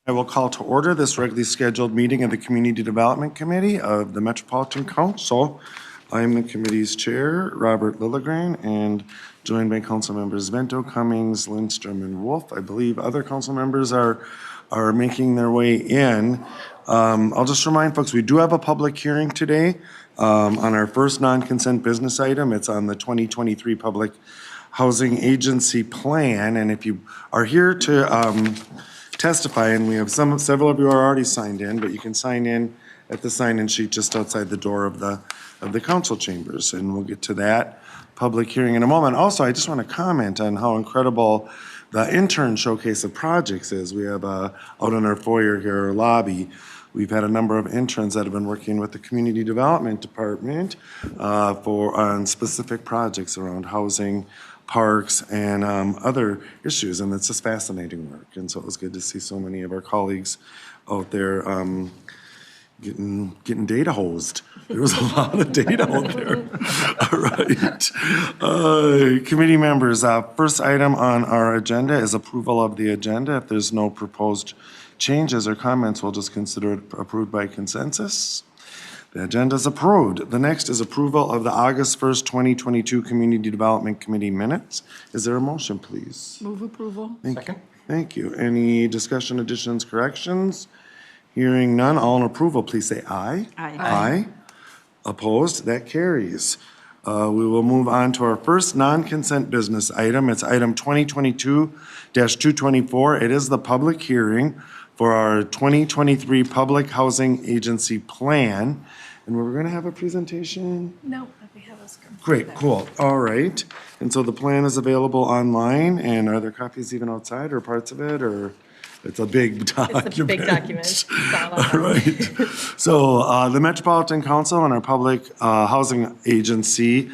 I will call to order this regularly scheduled meeting of the Community Development Committee of the Metropolitan Council. I am the committee's chair, Robert Lilligren, and joined by council members Vento, Cummings, Lindstrom, and Wolf. I believe other council members are making their way in. I'll just remind folks, we do have a public hearing today on our first non-consent business item. It's on the 2023 Public Housing Agency Plan, and if you are here to testify, and we have several of you are already signed in, but you can sign in at the sign-in sheet just outside the door of the council chambers, and we'll get to that public hearing in a moment. Also, I just want to comment on how incredible the intern showcase of projects is. We have out in our foyer here, our lobby, we've had a number of interns that have been working with the community development department on specific projects around housing, parks, and other issues, and it's just fascinating work. And so it was good to see so many of our colleagues out there getting data hosed. There was a lot of data out there. All right. Committee members, first item on our agenda is approval of the agenda. If there's no proposed changes or comments, we'll just consider it approved by consensus. The agenda is approved. The next is approval of the August 1st, 2022 Community Development Committee minutes. Is there a motion, please? Move approval. Second. Thank you. Any discussion, additions, corrections? Hearing none, all in approval, please say aye. Aye. Aye. Opposed? That carries. We will move on to our first non-consent business item. It's item 2022-224. It is the public hearing for our 2023 Public Housing Agency Plan. And we're going to have a presentation? No, we have us come. Great, cool. All right. And so the plan is available online, and are there copies even outside or parts of it, or it's a big document? It's a big document. It's all All right. So the Metropolitan Council and our Public Housing Agency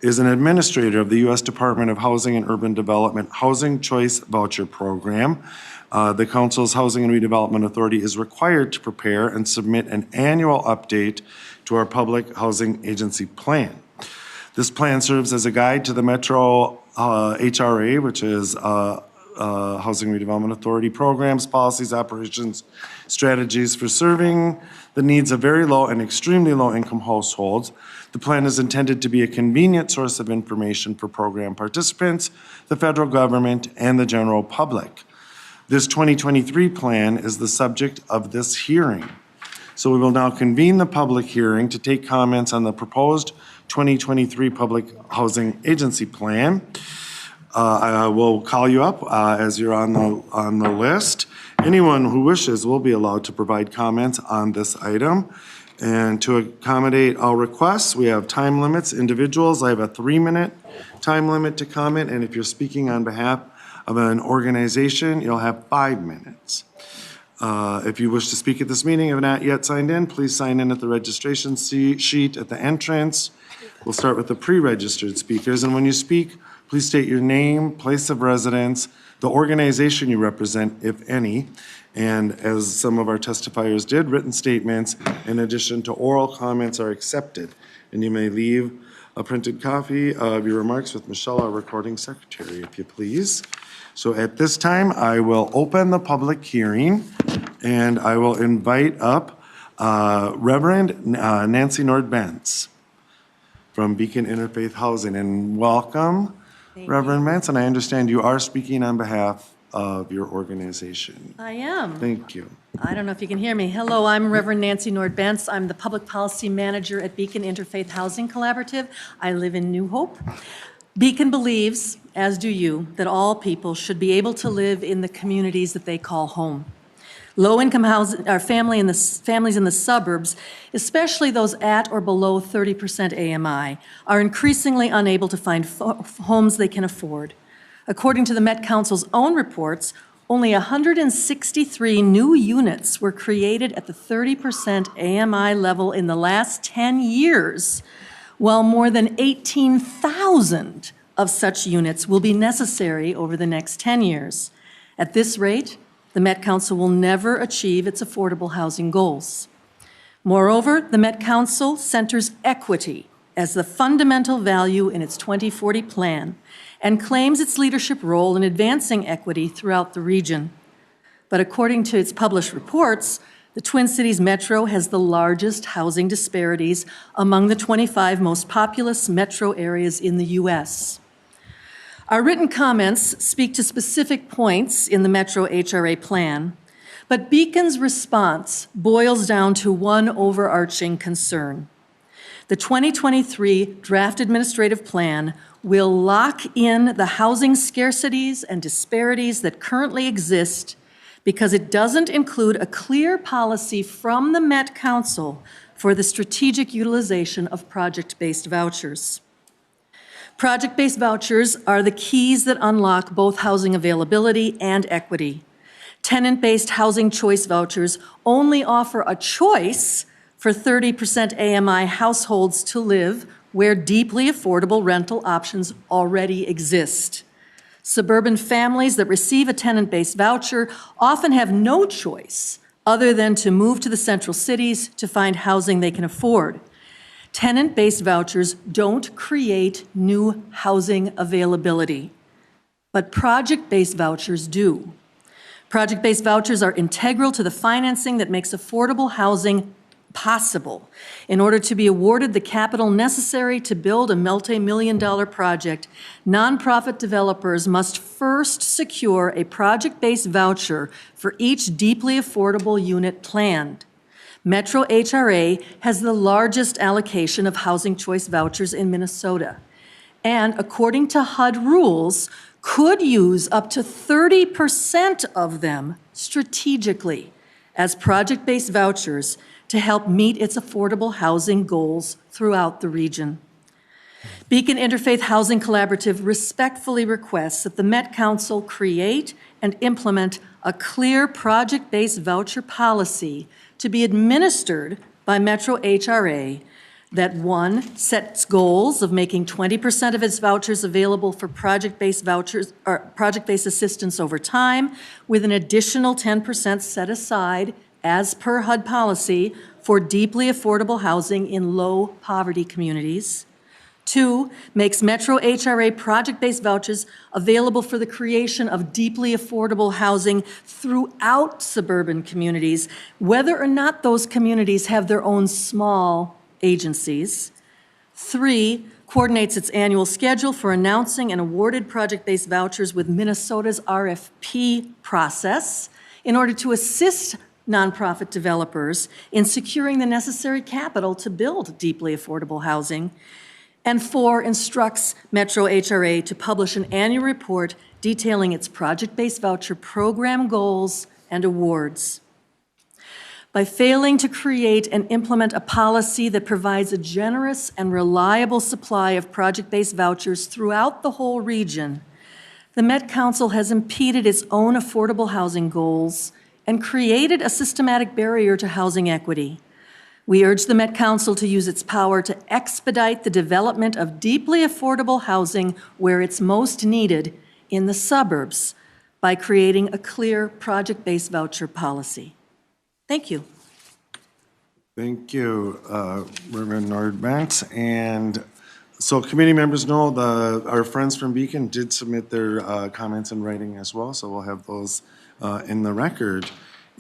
is an administrator of the U.S. Department of Housing and Urban Development Housing Choice Voucher Program. The Council's Housing and Redevelopment Authority is required to prepare and submit an annual update to our Public Housing Agency Plan. This plan serves as a guide to the Metro HRA, which is Housing Redevelopment Authority programs, policies, operations, strategies for serving the needs of very low and extremely low income households. The plan is intended to be a convenient source of information for program participants, the federal government, and the general public. This 2023 plan is the subject of this hearing. So we will now convene the public hearing to take comments on the proposed 2023 Public Housing Agency Plan. I will call you up as you're on the list. Anyone who wishes will be allowed to provide comments on this item. And to accommodate all requests, we have time limits. Individuals, I have a 3-minute time limit to comment, and if you're speaking on behalf of an organization, you'll have 5 minutes. If you wish to speak at this meeting and have not yet signed in, please sign in at the registration sheet at the entrance. We'll start with the pre-registered speakers, and when you speak, please state your name, place of residence, the organization you represent, if any, and as some of our testifiers did, written statements in addition to oral comments are accepted. And you may leave a printed copy of your remarks with Michelle, our recording secretary, if you please. So at this time, I will open the public hearing, and I will invite up Reverend Nancy Nord-Bentz from Beacon Interfaith Housing, and welcome. Reverend Manson, I understand you are speaking on behalf of your organization. I am. Thank you. I don't know if you can hear me. Hello, I'm Reverend Nancy Nord-Bentz. I'm the Public Policy Manager at Beacon Interfaith Housing Collaborative. I live in New Hope. Beacon believes, as do you, that all people should be able to live in the communities that they call home. Low-income families in the suburbs, especially those at or below 30% AMI, are increasingly unable to find homes they can afford. According to the Met Council's own reports, only 163 new units were created at the 30% AMI level in the last 10 years, while more than 18,000 of such units will be necessary over the next 10 years. At this rate, the Met Council will never achieve its affordable housing goals. Moreover, the Met Council centers equity as the fundamental value in its 2040 plan and claims its leadership role in advancing equity throughout the region. But according to its published reports, the Twin Cities Metro has the largest housing disparities among the 25 most populous metro areas in the U.S. Our written comments speak to specific points in the Metro HRA plan, but Beacon's response boils down to one overarching concern. The 2023 Draft Administrative Plan will lock in the housing scarcities and disparities that currently exist because it doesn't include a clear policy from the Met Council for the strategic utilization of project-based vouchers. Project-based vouchers are the keys that unlock both housing availability and equity. Tenant-based housing choice vouchers only offer a choice for 30% AMI households to live where deeply affordable rental options already exist. Suburban families that receive a tenant-based voucher often have no choice other than to move to the central cities to find housing they can afford. Tenant-based vouchers don't create new housing availability, but project-based vouchers do. Project-based vouchers are integral to the financing that makes affordable housing possible. In order to be awarded the capital necessary to build a multi-million-dollar project, nonprofit developers must first secure a project-based voucher for each deeply affordable unit planned. Metro HRA has the largest allocation of housing choice vouchers in Minnesota, and according to HUD rules, could use up to 30% of them strategically as project-based vouchers to help meet its affordable housing goals throughout the region. Beacon Interfaith Housing Collaborative respectfully requests that the Met Council create and implement a clear project-based voucher policy to be administered by Metro HRA that, one, sets goals of making 20% of its vouchers available for project-based vouchers or project-based assistance over time, with an additional 10% set aside as per HUD policy for deeply affordable housing in low poverty communities. Two, makes Metro HRA project-based vouchers available for the creation of deeply affordable housing throughout suburban communities, whether or not those communities have their own small agencies. Three, coordinates its annual schedule for announcing and awarded project-based vouchers with Minnesota's RFP process in order to assist nonprofit developers in securing the necessary capital to build deeply affordable housing. And four, instructs Metro HRA to publish an annual report detailing its project-based voucher program goals and awards. By failing to create and implement a policy that provides a generous and reliable supply of project-based vouchers throughout the whole region, the Met Council has impeded its own affordable housing goals and created a systematic barrier to housing equity. We urge the Met Council to use its power to expedite the development of deeply affordable housing where it's most needed in the suburbs by creating a clear project-based voucher policy. Thank you. Thank you, Reverend Nordbent. And so committee members know our friends from Beacon did submit their comments in writing as well, so we'll have those in the record.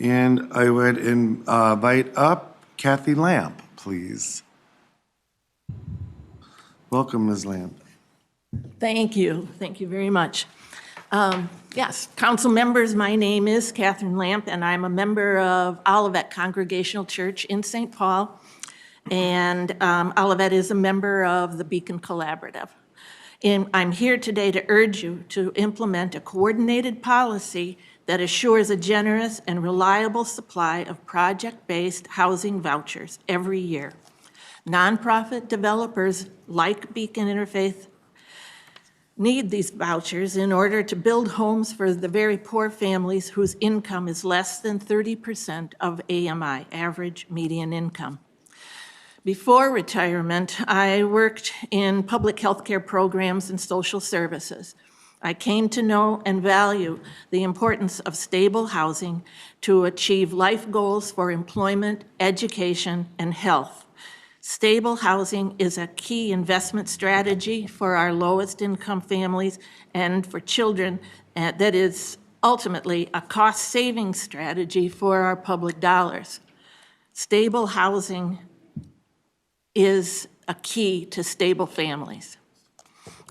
And I would invite up Kathy Lamp, please. Welcome, Ms. Lamp. Thank you. Thank you very much. Yes, council members, my name is Catherine Lamp, and I'm a member of Olivet Congregational Church in St. Paul. And Olivet is a member of the Beacon Collaborative. And I'm here today to urge you to implement a coordinated policy that assures a generous and reliable supply of project-based housing vouchers every year. Nonprofit developers like Beacon Interfaith need these vouchers in order to build homes for the very poor families whose income is less than 30% of AMI, average median income. Before retirement, I worked in public health care programs and social services. I came to know and value the importance of stable housing to achieve life goals for employment, education, and health. Stable housing is a key investment strategy for our lowest income families and for children that is ultimately a cost-saving strategy for our public dollars. Stable housing is a key to stable families.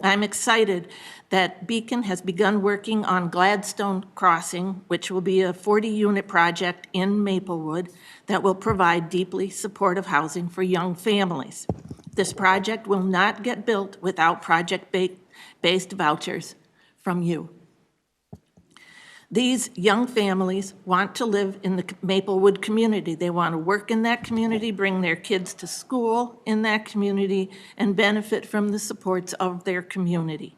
I'm excited that Beacon has begun working on Gladstone Crossing, which will be a 40-unit project in Maplewood that will provide deeply supportive housing for young families. This project will not get built without project-based vouchers from you. These young families want to live in the Maplewood community. They want to work in that community, bring their kids to school in that community, and benefit from the supports of their community.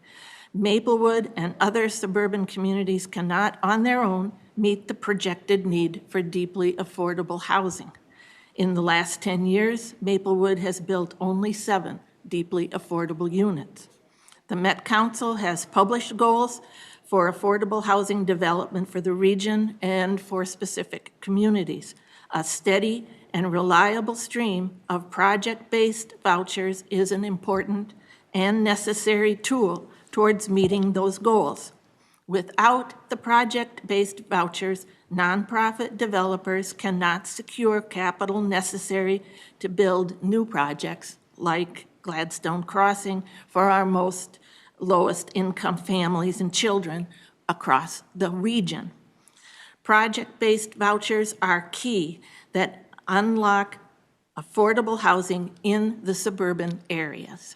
Maplewood and other suburban communities cannot, on their own, meet the projected need for deeply affordable housing. In the last 10 years, Maplewood has built only 7 deeply affordable units. The Met Council has published goals for affordable housing development for the region and for specific communities. A steady and reliable stream of project-based vouchers is an important and necessary tool towards meeting those goals. Without the project-based vouchers, nonprofit developers cannot secure capital necessary to build new projects like Gladstone Crossing for our most lowest income families and children across the region. Project-based vouchers are key that unlock affordable housing in the suburban areas.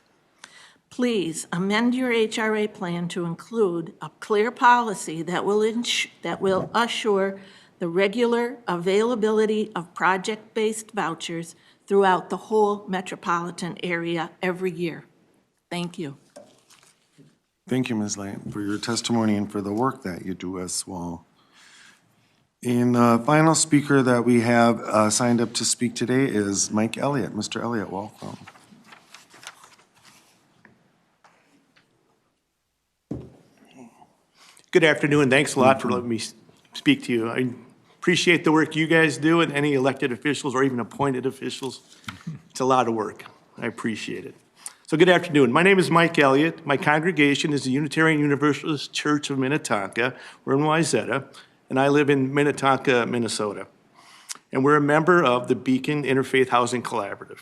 Please amend your HRA plan to include a clear policy that will assure the regular availability of project-based vouchers throughout the whole metropolitan area every year. Thank you. Thank you, Ms. Lamp, for your testimony and for the work that you do as well. And the final speaker that we have signed up to speak today is Mike Elliott. Mr. Elliott, welcome. Good afternoon. Thanks a lot for letting me speak to you. I appreciate the work you guys do and any elected officials or even appointed officials. It's a lot of work. I appreciate it. So good afternoon. My name is Mike Elliott. My congregation is the Unitarian Universalist Church of Minnetonka. We're in Wayzata, and I live in Minnetonka, Minnesota. And we're a member of the Beacon Interfaith Housing Collaborative.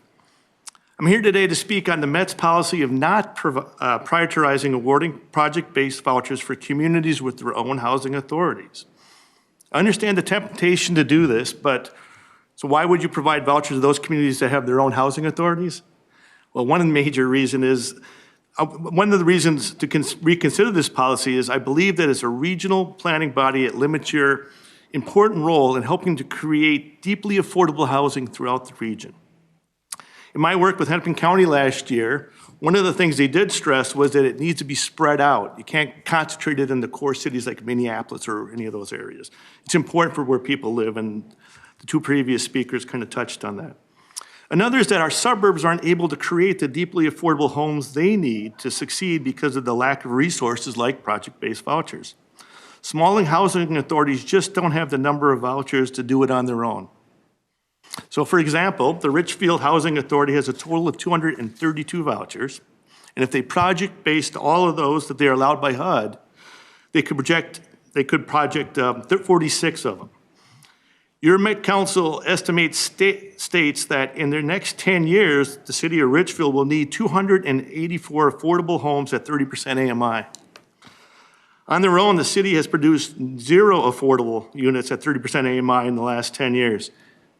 I'm here today to speak on the Met's policy of not prioritizing awarding project-based vouchers for communities with their own housing authorities. I understand the temptation to do this, but so why would you provide vouchers to those communities that have their own housing authorities? Well, one major reason is, one of the reasons to reconsider this policy is I believe that as a regional planning body, it limits your important role in helping to create deeply affordable housing throughout the region. In my work with Hennepin County last year, one of the things they did stress was that it needs to be spread out. You can't concentrate it in the core cities like Minneapolis or any of those areas. It's important for where people live, and the 2 previous speakers kind of touched on that. Another is that our suburbs aren't able to create the deeply affordable homes they need to succeed because of the lack of resources like project-based vouchers. Small housing authorities just don't have the number of vouchers to do it on their own. So for example, the Richfield Housing Authority has a total of 232 vouchers, and if they project-based all of those that they're allowed by HUD, they could project 46 of them. Your Met Council estimates states that in the next 10 years, the city of Richfield will need 284 affordable homes at 30% AMI. On their own, the city has produced 0 affordable units at 30% AMI in the last 10 years.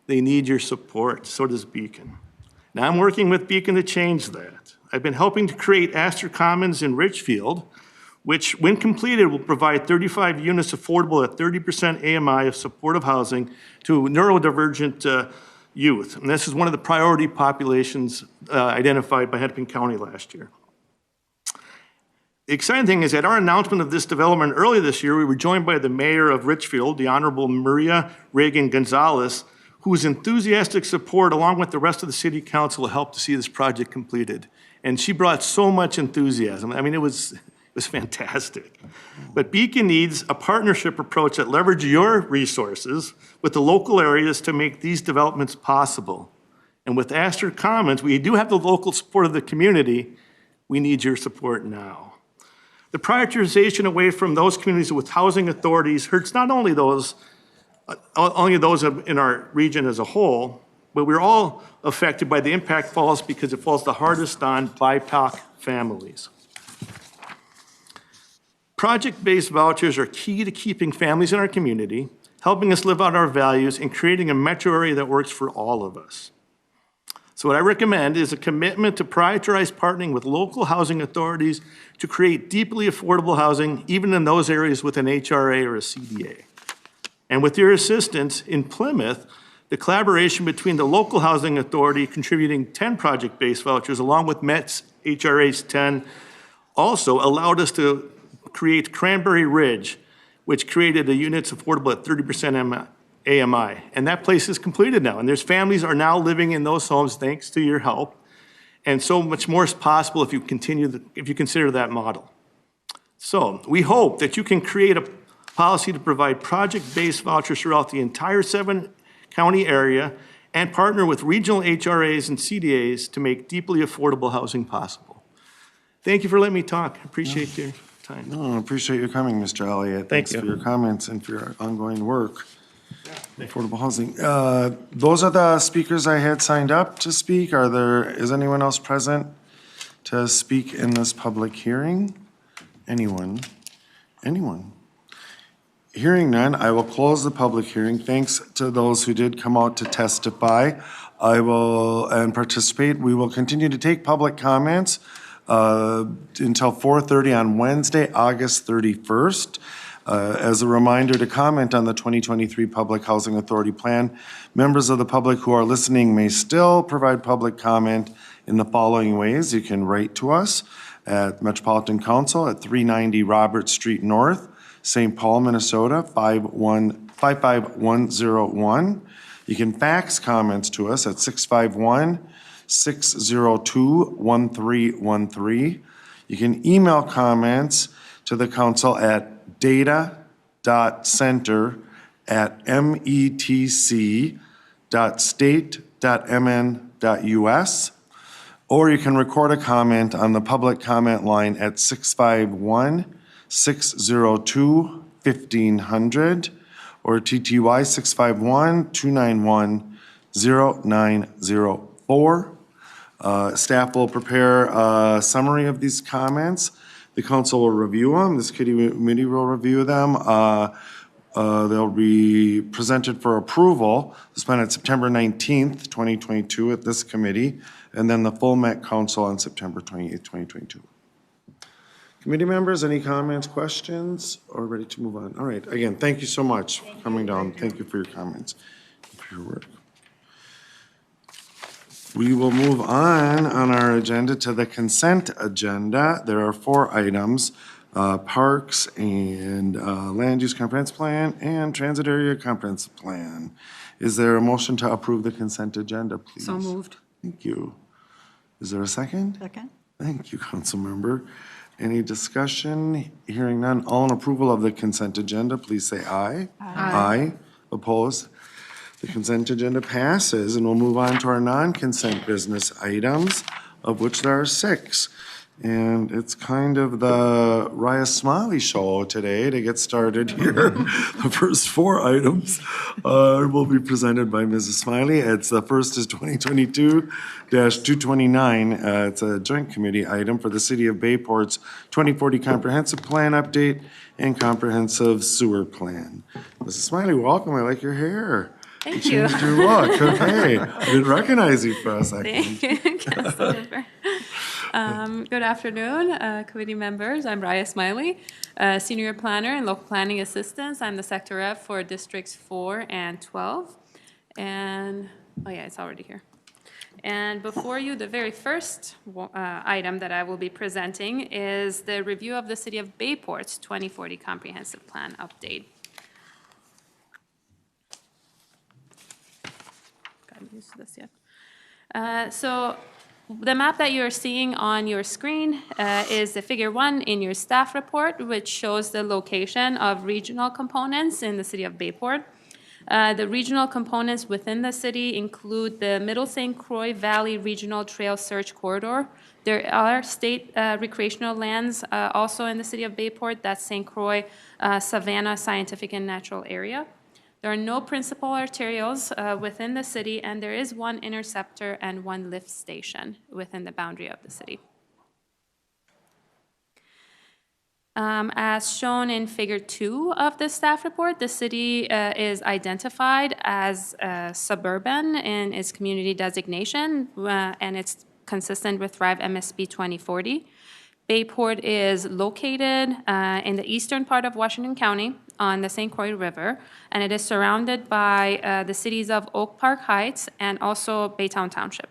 They need your support, so does Beacon. Now I'm working with Beacon to change that. I've been helping to create Astor Commons in Richfield, which when completed will provide 35 units affordable at 30% AMI of supportive housing to neurodivergent youth. And this is one of the priority populations identified by Hennepin County last year. The exciting thing is at our announcement of this development earlier this year, we were joined by the mayor of Richfield, the Honorable Maria Reagan Gonzalez, whose enthusiastic support along with the rest of the city council helped to see this project completed. And she brought so much enthusiasm. I mean, it was fantastic. But Beacon needs a partnership approach that leverages your resources with the local areas to make these developments possible. And with Astor Commons, we do have the local support of the community. We need your support now. The prioritization away from those communities with housing authorities hurts not only those in our region as a whole, but we're all affected by the impact falls because it falls the hardest on BIPOC families. Project-based vouchers are key to keeping families in our community, helping us live out our values, and creating a metro area that works for all of us. So what I recommend is a commitment to prioritize partnering with local housing authorities to create deeply affordable housing, even in those areas with an HRA or a CDA. And with your assistance in Plymouth, the collaboration between the local housing authority contributing 10 project-based vouchers along with Met's HRA's 10 also allowed us to create Cranberry Ridge, which created the units affordable at 30% AMI. And that place is completed now. And there's families are now living in those homes thanks to your help. And so much more is possible if you consider that model. So we hope that you can create a policy to provide project-based vouchers throughout the entire 7-county area and partner with regional HRAs and CDAs to make deeply affordable housing possible. Thank you for letting me talk. I appreciate your time. No, I appreciate you coming, Mr. Elliott. Thank Thanks you. for your comments and for your ongoing work. Affordable housing. Those are the speakers I had signed up to speak. Is anyone else present to speak in this public hearing? Anyone? Anyone? Hearing none, I will close the public hearing. Thanks to those who did come out to testify and participate. We will continue to take public comments until 4:30 on Wednesday, August 31st. As a reminder to comment on the 2023 Public Housing Authority Plan, members of the public who are listening may still provide public comment in the following ways. You can write to us at Metropolitan Council at 390 Robert Street North, St. Paul, Minnesota, 55101. You can fax comments to us at 651-602-1313. You can email comments to the council at data.center@metc.state.mn.us, or you can record a comment on the public comment line at 651-602-1500 or TTY 651-291-0904. Staff will prepare a summary of these comments. The council will review them. This committee will review them. They'll be presented for approval. This plan on September 19th, 2022 at this committee, and then the full Met Council on September 28th, 2022. Committee members, any comments, questions, or ready to move on? All right, again, thank you so much for coming down. Thank you for your comments, for your work. We will move on our agenda to the consent agenda. There are 4 items, parks and land use comprehensive plan and transit area comprehensive plan. Is there a motion to approve the consent agenda, please? So moved. Thank you. Is there a second? Second. Thank you, Councilmember. Any discussion? Hearing none, all in approval of the consent agenda, please say aye. Aye. Opposed? The consent agenda passes, and we'll move on to our non-consent business items, of which there are 6. And it's kind of the Raya Smiley show today to get started here. The first 4 items will be presented by Mrs. Smiley. The first is 2022-229. It's a joint committee item for the City of Bayport's 2040 Comprehensive Plan Update and Comprehensive Sewer Plan. Mrs. Smiley, welcome. I like your hair. Thank You you. changed your look. Okay. I didn't recognize you for a second. Thank you, Councilmember. Good afternoon, committee members. I'm Raya Smiley, Senior Planner and Local Planning Assistant. I'm the Sector Rep for Districts 4 and 12. And, oh yeah, it's already here. And before you, the very first item that I will be presenting is the review of the City of Bayport's 2040 Comprehensive Plan Update. Gotten used to this yet. So the map that you're seeing on your screen is the figure 1 in your staff report, which shows the location of regional components in the City of Bayport. The regional components within the city include the Middle St. Croix Valley Regional Trail Search Corridor. There are state recreational lands also in the city of Bayport. That's St. Croix Savannah Scientific and Natural Area. There are no principal arterials within the city, and there is one interceptor and one lift station within the boundary of the city. As shown in Figure 2 of the staff report, the city is identified as suburban in its community designation, and it's consistent with Thrive MSP 2040. Bayport is located in the eastern part of Washington County on the St. Croix River, and it is surrounded by the cities of Oak Park Heights and also Baytown Township.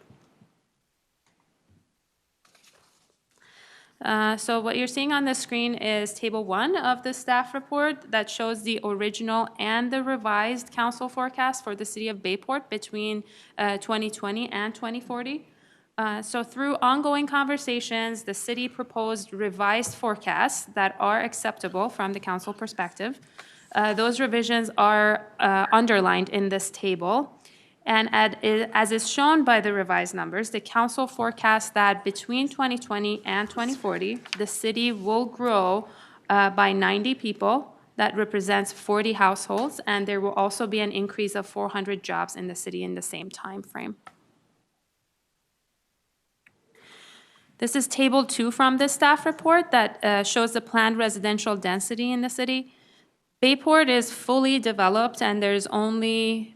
So what you're seeing on the screen is Table 1 of the staff report that shows the original and the revised council forecast for the city of Bayport between 2020 and 2040. So through ongoing conversations, the city proposed revised forecasts that are acceptable from the council perspective. Those revisions are underlined in this table. And as is shown by the revised numbers, the council forecasts that between 2020 and 2040, the city will grow by 90 people. That represents 40 households, and there will also be an increase of 400 jobs in the city in the same time frame. This is Table 2 from the staff report that shows the planned residential density in the city. Bayport is fully developed, and there's only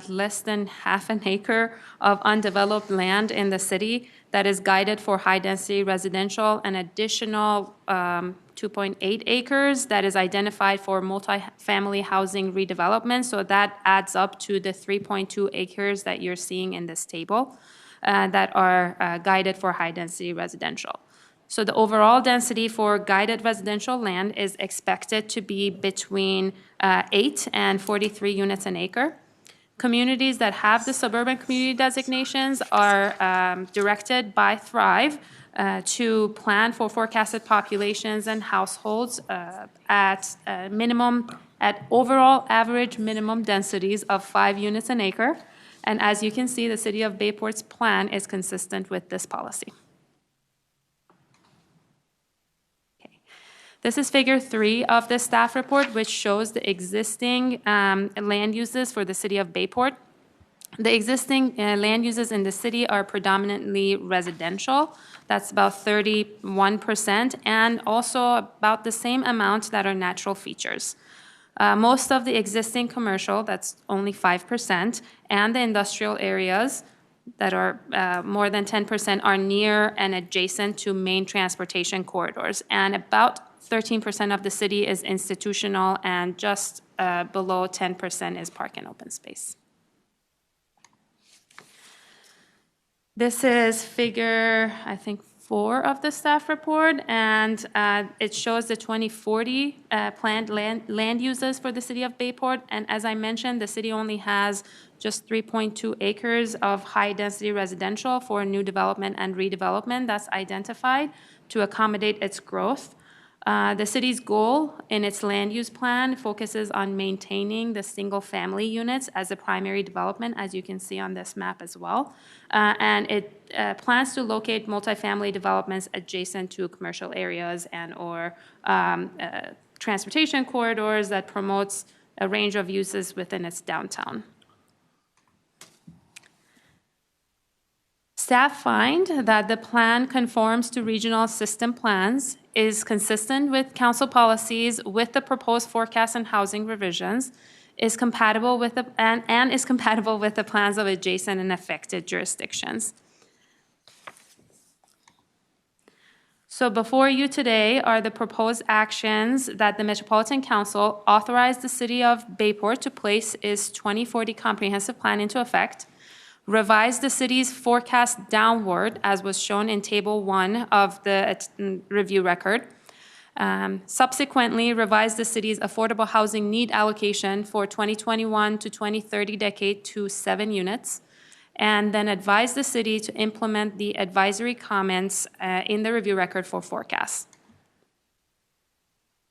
less than half an acre of undeveloped land in the city that is guided for high-density residential, an additional 2.8 acres that is identified for multifamily housing redevelopment. So that adds up to the 3.2 acres that you're seeing in this table that are guided for high-density residential. So the overall density for guided residential land is expected to be between 8 and 43 units an acre. Communities that have the suburban community designations are directed by Thrive to plan for forecasted populations and households at overall average minimum densities of 5 units an acre. And as you can see, the city of Bayport's plan is consistent with this policy. This is Figure 3 of the staff report, which shows the existing land uses for the city of Bayport. The existing land uses in the city are predominantly residential. That's about 31%, and also about the same amount that are natural features. Most of the existing commercial, that's only 5%, and the industrial areas that are more than 10% are near and adjacent to main transportation corridors. And about 13% of the city is institutional, and just below 10% is park and open space. This is Figure, I think, 4 of the staff report, and it shows the 2040 planned land uses for the city of Bayport. And as I mentioned, the city only has just 3.2 acres of high-density residential for new development and redevelopment that's identified to accommodate its growth. The city's goal in its land use plan focuses on maintaining the single-family units as a primary development, as you can see on this map as well. And it plans to locate multifamily developments adjacent to commercial areas and/or transportation corridors that promotes a range of uses within its downtown. Staff find that the plan conforms to regional system plans, is consistent with council policies with the proposed forecast and housing revisions, is compatible with and is compatible with the plans of adjacent and affected jurisdictions. So before you today are the proposed actions that the Metropolitan Council authorized the city of Bayport to place its 2040 comprehensive plan into effect, revise the city's forecast downward, as was shown in Table 1 of the review record. Subsequently, revise the city's affordable housing need allocation for 2021 to 2030 decade to 7 units, and then advise the city to implement the advisory comments in the review record for forecasts.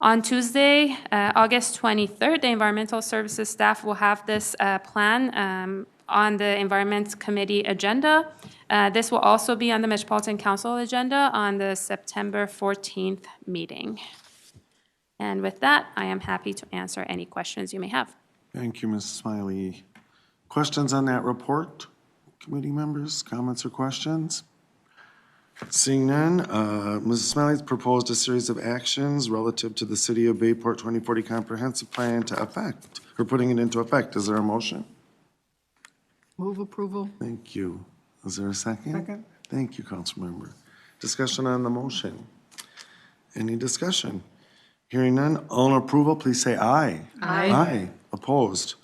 On Tuesday, August 23rd, the Environmental Services staff will have this plan on the Environment Committee agenda. This will also be on the Metropolitan Council agenda on the September 14th meeting. And with that, I am happy to answer any questions you may have. Thank you, Ms. Smiley. Questions on that report? Committee members, comments or questions? Seeing none, Mrs. Smiley's proposed a series of actions relative to the City of Bayport 2040 Comprehensive Plan to effect, or putting it into effect. Is there a motion? Move approval. Thank you. Is there a second? Second. Thank you, Councilmember. Discussion on the motion. Any discussion? Hearing none, all in approval, please say aye. Aye. Aye. Opposed?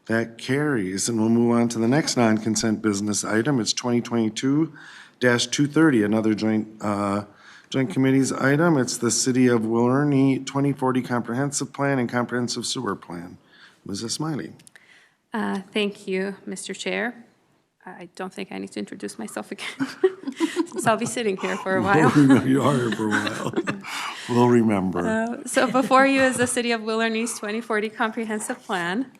That carries, and we'll move on to the next non-consent business item. It's 2022-230, another joint committees item. It's the City of Willerny 2040 Comprehensive Plan and Comprehensive Sewer Plan. Mrs. Smiley. Thank you, Mr. Chair. I don't think I need to introduce myself again, since I'll be sitting here for a while. You are here for a while. We'll remember. So before you is the City of Willerny's 2040 Comprehensive Plan.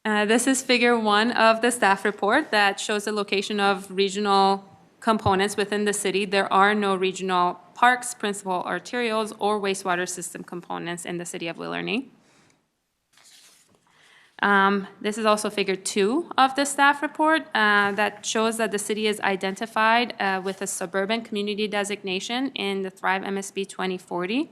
This is figure 1 of the staff report that shows the location of regional components within the city. There are no regional parks, principal arterials, or wastewater system components in the City of Willerny. This is also figure 2 of the staff report that shows that the city is identified with a suburban community designation in the Thrive MSB 2040.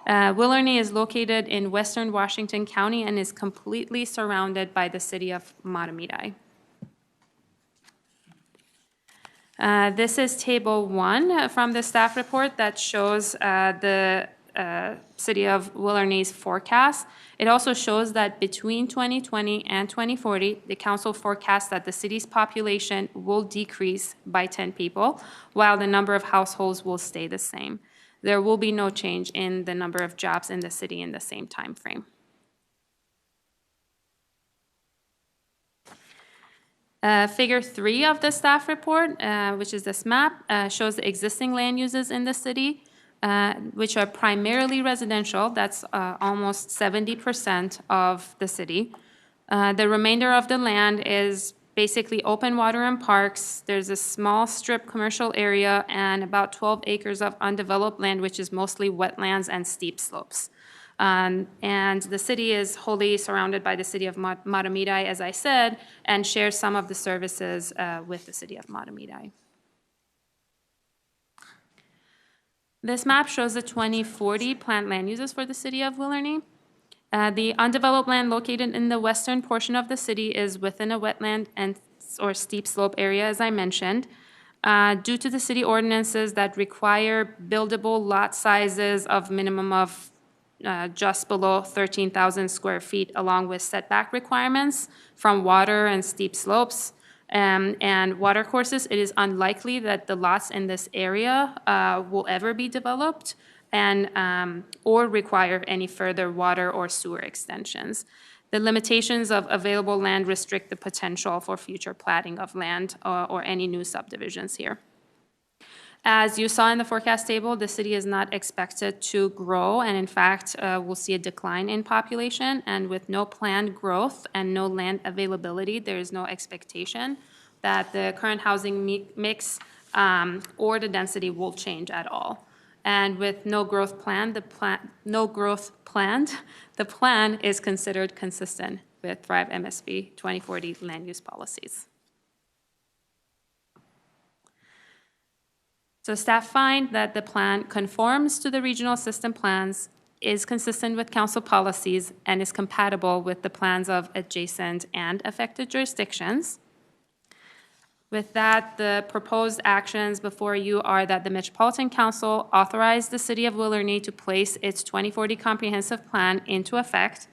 Willerny is located in western Washington County and is completely surrounded by the city of Matamidi. This is table 1 from the staff report that shows the City of Willerny's forecast. It also shows that between 2020 and 2040, the council forecasts that the city's population will decrease by 10 people, while the number of households will stay the same. There will be no change in the number of jobs in the city in the same time frame. Figure 3 of the staff report, which is this map, shows the existing land uses in the city, which are primarily residential. That's almost 70% of the city. The remainder of the land is basically open water and parks. There's a small strip commercial area and about 12 acres of undeveloped land, which is mostly wetlands and steep slopes. And the city is wholly surrounded by the city of Matamidi, as I said, and shares some of the services with the city of Matamidi. This map shows the 2040 planned land uses for the city of Willerny. The undeveloped land located in the western portion of the city is within a wetland or steep slope area, as I mentioned. Due to the city ordinances that require buildable lot sizes of minimum of just below 13,000 square feet, along with setback requirements from water and steep slopes and water courses, it is unlikely that the lots in this area will ever be developed and or require any further water or sewer extensions. The limitations of available land restrict the potential for future platting of land or any new subdivisions here. As you saw in the forecast table, the city is not expected to grow, and in fact, we'll see a decline in population. And with no planned growth and no land availability, there is no expectation that the current housing mix or the density will change at all. And with no growth planned, the plan is considered consistent with Thrive MSB 2040 land use policies. So staff find that the plan conforms to the regional system plans, is consistent with council policies, and is compatible with the plans of adjacent and affected jurisdictions. With that, the proposed actions before you are that the Metropolitan Council authorize the City of Willerny to place its 2040 comprehensive plan into effect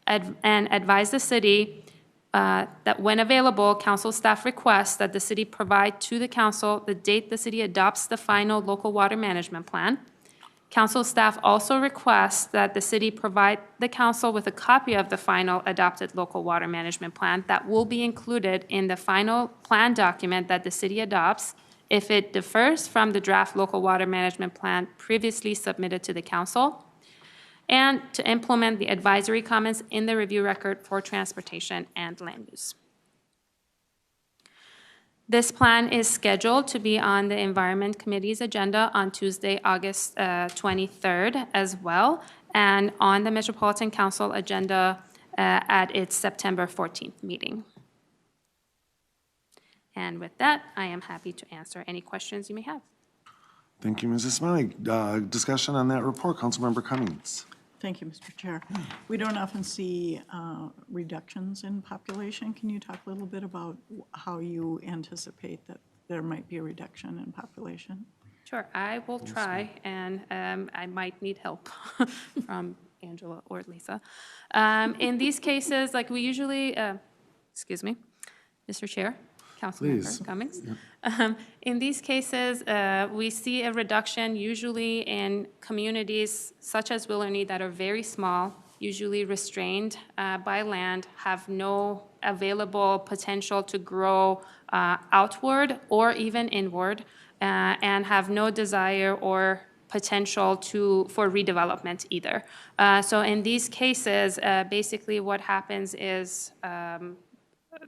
and advise the city that when available, council staff requests that the city provide to the council the date the city adopts the final local water management plan. Council staff also requests that the city provide the council with a copy of the final adopted local water management plan that will be included in the final plan document that the city adopts if it differs from the draft local water management plan previously submitted to the council and to implement the advisory comments in the review record for transportation and land use. This plan is scheduled to be on the Environment Committee's agenda on Tuesday, August 23rd as well, and on the Metropolitan Council agenda at its September 14th meeting. And with that, I am happy to answer any questions you may have. Thank you, Mrs. Smiley. Discussion on that report, Councilmember Cummings. Thank you, Mr. Chair. We don't often see reductions in population. Can you talk a little bit about how you anticipate that there might be a reduction in population? Sure, I will try, and I might need help from Angela or Lisa. In these cases, like we usually, excuse me, Mr. Chair, Councilmember Cummings. In these cases, we see a reduction usually in communities such as Willerny that are very small, usually restrained by land, have no available potential to grow outward or even inward, and have no desire or potential for redevelopment either. So in these cases, basically what happens is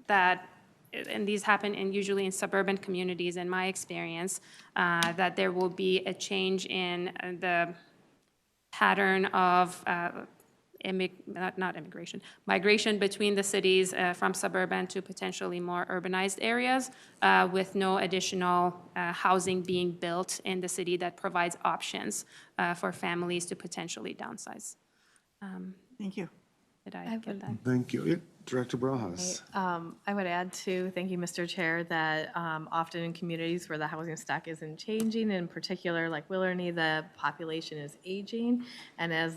that, and these happen usually in suburban communities, in my experience, that there will be a change in the pattern of migration between the cities from suburban to potentially more urbanized areas, with no additional housing being built in the city that provides options for families to potentially downsize. Thank you. Did I get that? Thank you. Director Brajas. I would add to, thank you, Mr. Chair, that often in communities where the housing stock isn't changing, in particular like Willerny, the population is aging, and as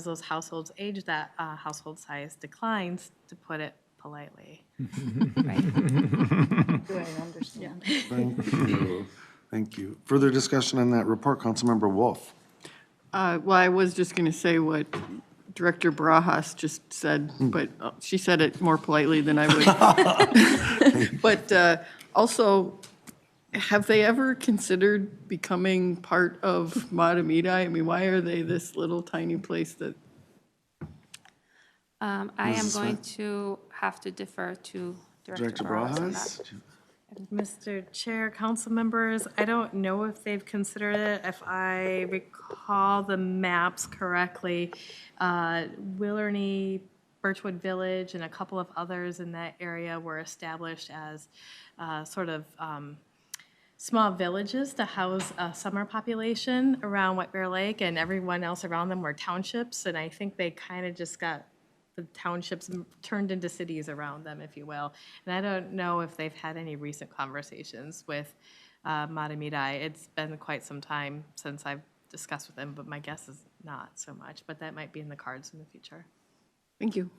those households age, that household size declines, to put it politely. Do I understand? Thank you. Thank you. Further discussion on that report, Councilmember Wolf. Well, I was just going to say what Director Brajas just said, but she said it more politely than I would. But also, have they ever considered becoming part of Matamidi? I mean, why are they this little tiny place that? I am going to have to defer to Director Director Brajas on that. Brajas. Mr. Chair, council members, I don't know if they've considered it. If I recall the maps correctly, Willerny, Birchwood Village, and a couple of others in that area were established as sort of small villages to house a summer population around White Bear Lake, and everyone else around them were townships, and I think they kind of just got the townships turned into cities around them, if you will. And I don't know if they've had any recent conversations with Matamidi. It's been quite some time since I've discussed with them, but my guess is not so much, but that might be in the cards in the future. Thank you.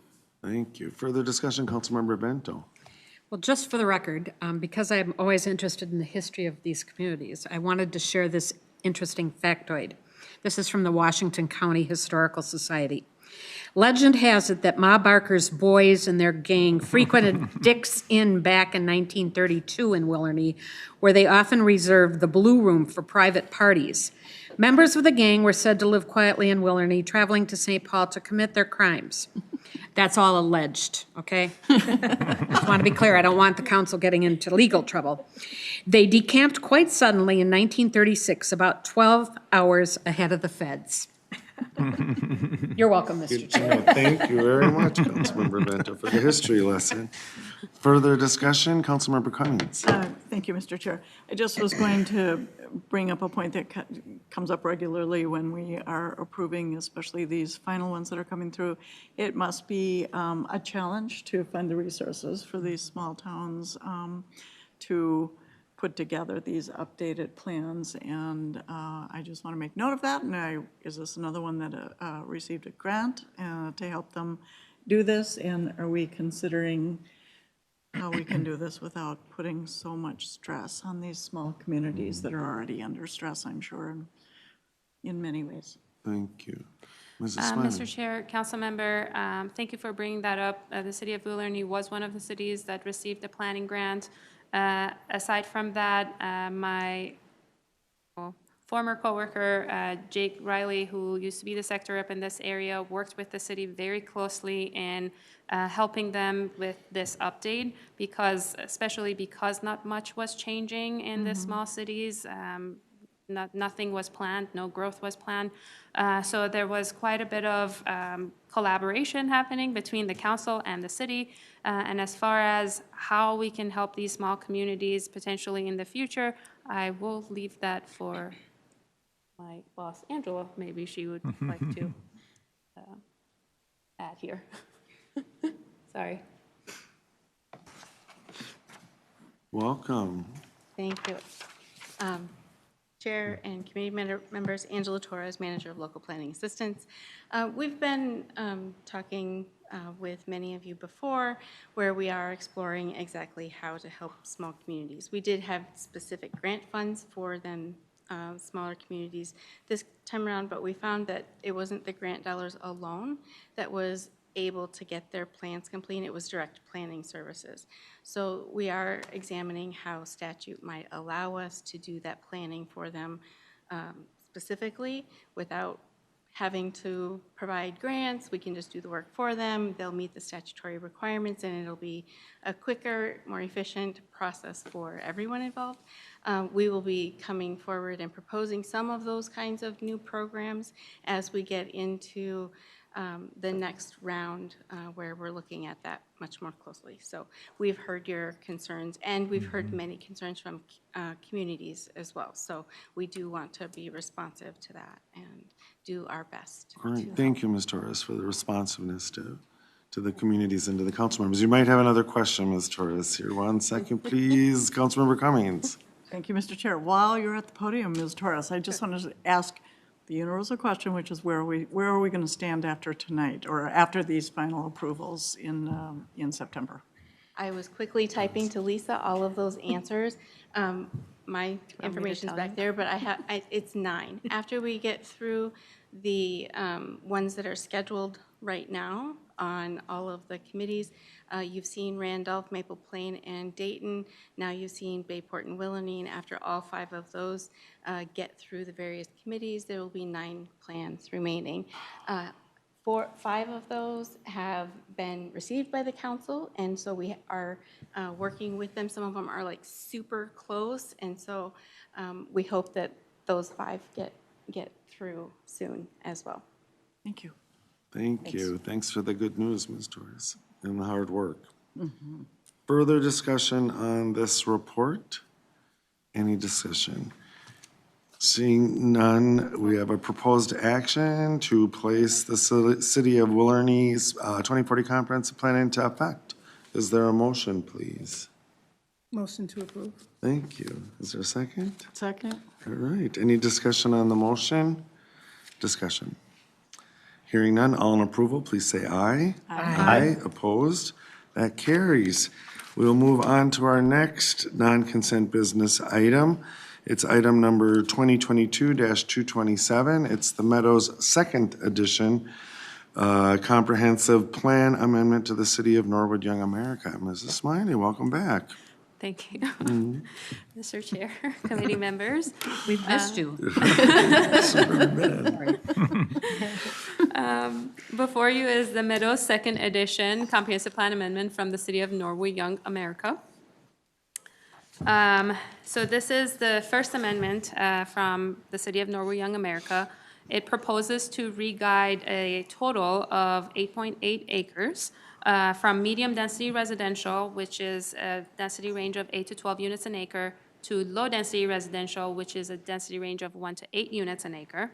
Thank you. Further discussion, Councilmember Bento. Well, just for the record, because I'm always interested in the history of these communities, I wanted to share this interesting factoid. This is from the Washington County Historical Society. Legend has it that Ma Barker's boys and their gang frequented Dick's Inn back in 1932 in Willerny, where they often reserved the Blue Room for private parties. Members of the gang were said to live quietly in Willerny, traveling to St. Paul to commit their crimes. That's all alleged, okay? Just want to be clear, I don't want the council getting into legal trouble. They decamped quite suddenly in 1936, about 12 hours ahead of the feds. You're welcome, Mr. Chair. Thank you very much, Councilmember Bento, for the history lesson. Further discussion, Councilmember Cummings. Thank you, Mr. Chair. I just was going to bring up a point that comes up regularly when we are approving, especially these final ones that are coming through. It must be a challenge to find the resources for these small towns to put together these updated plans, and I just want to make note of that. And is this another one that received a grant to help them do this? And are we considering how we can do this without putting so much stress on these small communities that are already under stress, I'm sure, in many ways? Thank you. Mrs. Smiley. Mr. Chair, council member, thank you for bringing that up. The city of Willerny was one of the cities that received the planning grant. Aside from that, former coworker, Jake Riley, who used to be the sector rep in this area, worked with the city very closely in helping them with this update especially because not much was changing in the small cities. Nothing was planned, no growth was planned. So there was quite a bit of collaboration happening between the council and the city. And as far as how we can help these small communities potentially in the future, I will leave that for my boss, Angela. Maybe she would like to add here. Sorry. Welcome. Thank you. Chair and committee members, Angela Torres, Manager of Local Planning Assistance. We've been talking with many of you before where we are exploring exactly how to help small communities. We did have specific grant funds for them, smaller communities this time around, but we found that it wasn't the grant dollars alone that was able to get their plans complete. It was direct planning services. So we are examining how statute might allow us to do that planning for them specifically without having to provide grants. We can just do the work for them. They'll meet the statutory requirements, and it'll be a quicker, more efficient process for everyone involved. We will be coming forward and proposing some of those kinds of new programs as we get into the next round where we're looking at that much more closely. So we've heard your concerns, and we've heard many concerns from communities as well. So we do want to be responsive to that and do our best. All right, thank you, Ms. Torres, for the responsiveness to the communities and to the council members. You might have another question, Ms. Torres. Here, 1 second, please. Councilmember Cummings. Thank you, Mr. Chair. While you're at the podium, Ms. Torres, I just wanted to ask the universal question, which is where are we going to stand after tonight or after these final approvals in September? I was quickly typing to Lisa all of those answers. My information's back there, but it's 9. After we get through the ones that are scheduled right now on all of the committees, you've seen Randolph, Maple Plain, and Dayton. Now you've seen Bayport and Willamine. After all 5 of those get through the various committees, there will be 9 plans remaining. 5 of those have been received by the council, and so we are working with them. Some of them are like super close, and so we hope that those 5 get through soon as well. Thank you. Thank you. Thanks for the good news, Ms. Torres, and the hard work. Further discussion on this report? Any discussion? Seeing none, we have a proposed action to place the City of Willarney's 2040 Comprehensive Plan into effect. Is there a motion, please? Motion to approve. Thank you. Is there a second? Second. All right. Any discussion on the motion? Discussion. Hearing none, all in approval, please say aye. Aye. Opposed? That carries. We'll move on to our next non-consent business item. It's item number 2022-227. It's the Meadows Second Edition Comprehensive Plan Amendment to the City of Norwood Young America. Mrs. Smiley, welcome back. Thank you. Mr. Chair, committee members. We've missed you. Before you is the Meadows Second Edition Comprehensive Plan Amendment from the City of Norwood Young America. So this is the first amendment from the City of Norwood Young America. It proposes to re-guide a total of 8.8 acres from medium-density residential, which is a density range of 8 to 12 units an acre, to low-density residential, which is a density range of 1 to 8 units an acre.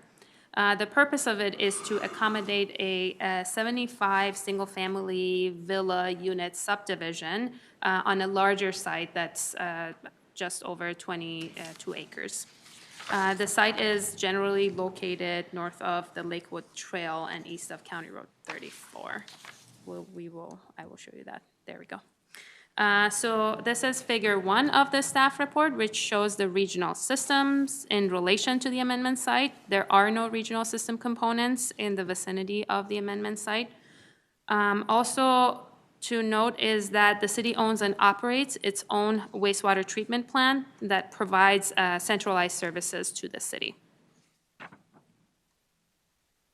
The purpose of it is to accommodate a 75 single-family villa unit subdivision on a larger site that's just over 22 acres. The site is generally located north of the Lakewood Trail and east of County Road 34. I will show you that. There we go. So this is figure 1 of the staff report, which shows the regional systems in relation to the amendment site. There are no regional system components in the vicinity of the amendment site. Also to note is that the city owns and operates its own wastewater treatment plant that provides centralized services to the city.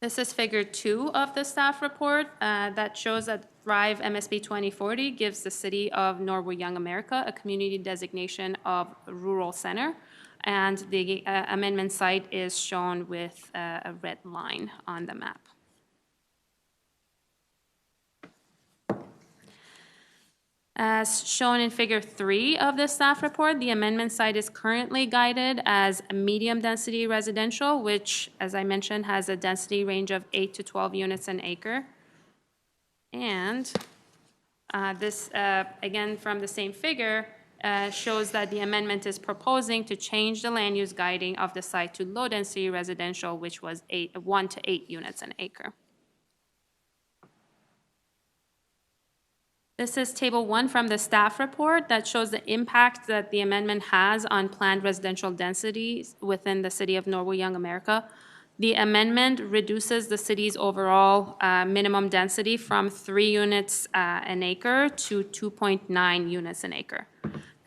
This is figure 2 of the staff report that shows that Thrive MSP 2040 gives the city of Norwood Young America a community designation of rural center. And the amendment site is shown with a red line on the map. As shown in figure 3 of the staff report, the amendment site is currently guided as a medium-density residential, which, as I mentioned, has a density range of 8 to 12 units an acre. And this, again, from the same figure, shows that the amendment is proposing to change the land use guiding of the site to low-density residential, which was 1 to 8 units an acre. This is table 1 from the staff report that shows the impact that the amendment has on planned residential densities within the city of Norwood Young America. The amendment reduces the city's overall minimum density from 3 units an acre to 2.9 units an acre.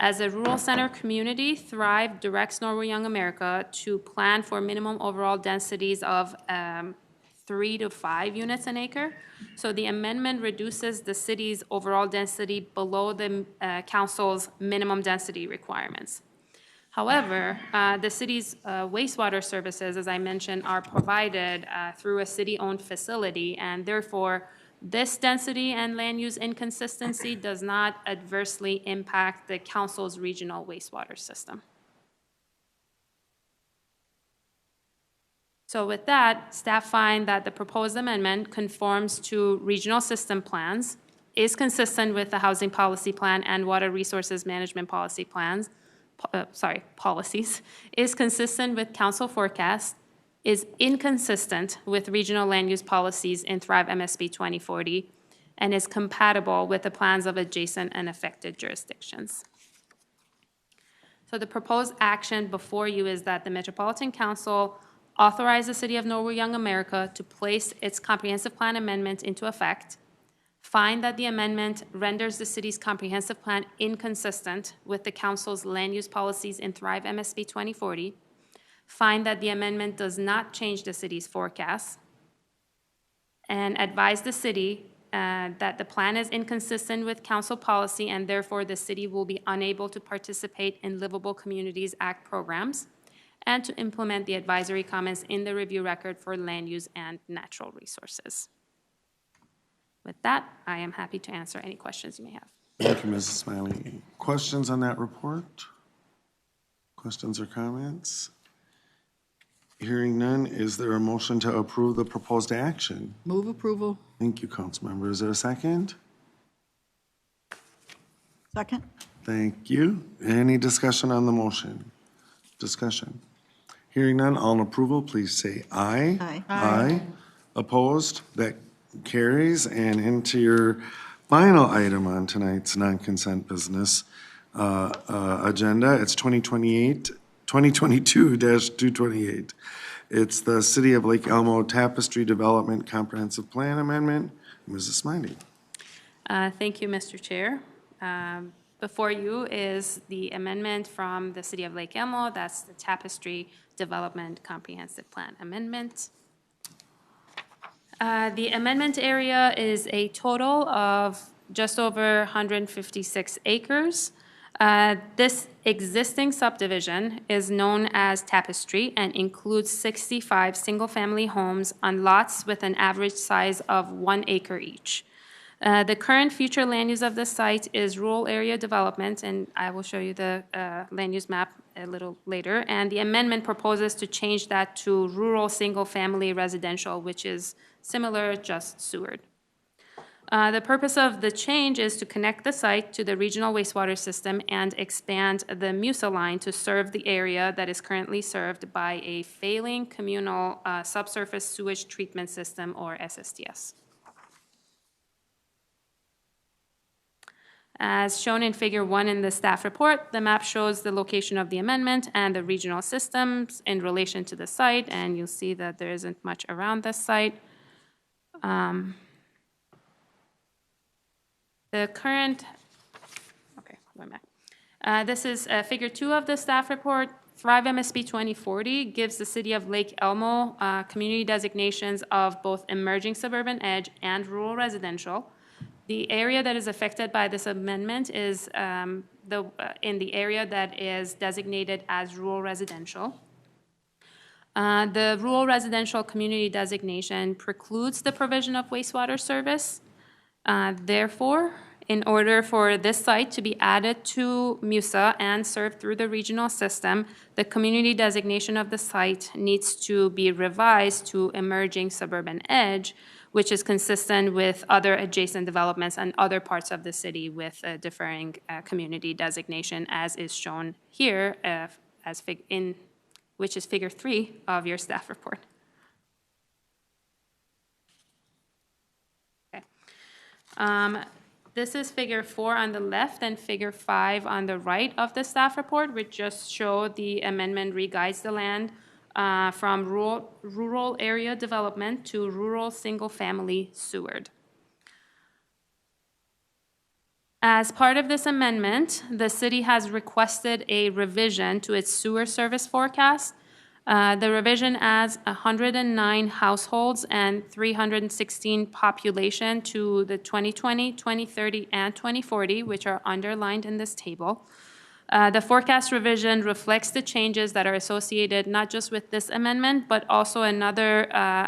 As a rural center community, Thrive directs Norwood Young America to plan for minimum overall densities of 3 to 5 units an acre. So the amendment reduces the city's overall density below the council's minimum density requirements. However, the city's wastewater services, as I mentioned, are provided through a city-owned facility, and therefore, this density and land use inconsistency does not adversely impact the council's regional wastewater system. So with that, staff find that the proposed amendment conforms to regional system plans, is consistent with the housing policy plan and water resources management policy plans, policies, is consistent with council forecast, is inconsistent with regional land use policies in Thrive MSP 2040, and is compatible with the plans of adjacent and affected jurisdictions. So the proposed action before you is that the Metropolitan Council authorize the City of Norwood Young America to place its comprehensive plan amendment into effect, find that the amendment renders the city's comprehensive plan inconsistent with the council's land use policies in Thrive MSP 2040, find that the amendment does not change the city's forecast, and advise the city that the plan is inconsistent with council policy and therefore the city will be unable to participate in Livable Communities Act programs, and to implement the advisory comments in the review record for land use and natural resources. With that, I am happy to answer any questions you may have. Thank you, Mrs. Smiley. Questions on that report? Questions or comments? Hearing none, is there a motion to approve the proposed action? Move approval. Thank you, Councilmember. Is there a second? Second? Thank you. Any discussion on the motion? Discussion. Hearing none, all in approval, please say aye. Aye. Aye. Opposed? That carries. And into your final item on tonight's non-consent business agenda, it's 2022-228. It's the City of Lake Elmo Tapestry Development Comprehensive Plan Amendment. Mrs. Smiley. Thank you, Mr. Chair. Before you is the amendment from the City of Lake Elmo. That's the Tapestry Development Comprehensive Plan Amendment. The amendment area is a total of just over 156 acres. This existing subdivision is known as Tapestry and includes 65 single-family homes on lots with an average size of 1 acre each. The current future land use of the site is rural area development, and I will show you the land use map a little later. And the amendment proposes to change that to rural single-family residential, which is similar, just sewered. The purpose of the change is to connect the site to the regional wastewater system and expand the MUSA line to serve the area that is currently served by a failing communal subsurface sewage treatment system, or SSTS. As shown in figure 1 in the staff report, the map shows the location of the amendment and the regional systems in relation to the site, and you'll see that there isn't much around this site. The current, okay, going back. This is Figure 2 of the staff report. Thrive MSP 2040 gives the city of Lake Elmo community designations of both emerging suburban edge and rural residential. The area that is affected by this amendment is in the area that is designated as rural residential. The rural residential community designation precludes the provision of wastewater service. Therefore, in order for this site to be added to MUSA and served through the regional system, the community designation of the site needs to be revised to emerging suburban edge, which is consistent with other adjacent developments and other parts of the city with a differing community designation, as is shown here, which is Figure 3 of your staff report. Okay. This is Figure 4 on the left and Figure 5 on the right of the staff report, which just show the amendment re-guides the land from rural area development to rural single-family sewered. As part of this amendment, the city has requested a revision to its sewer service forecast. The revision adds 109 households and 316 population to the 2020, 2030, and 2040, which are underlined in this table. The forecast revision reflects the changes that are associated not just with this amendment, but also another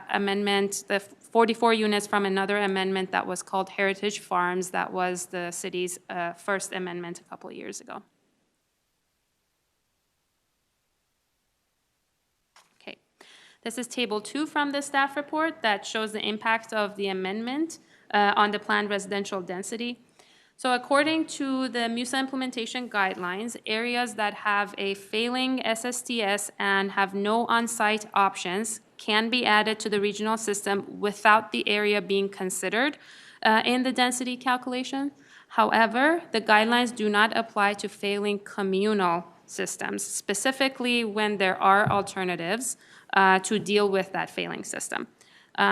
amendment, the 44 units from another amendment that was called Heritage Farms. That was the city's first amendment a couple of years ago. Okay, this is Table 2 from the staff report that shows the impact of the amendment on the planned residential density. So according to the MUSA implementation guidelines, areas that have a failing SSTS and have no on-site options can be added to the regional system without the area being considered in the density calculation. However, the guidelines do not apply to failing communal systems, specifically when there are alternatives to deal with that failing system.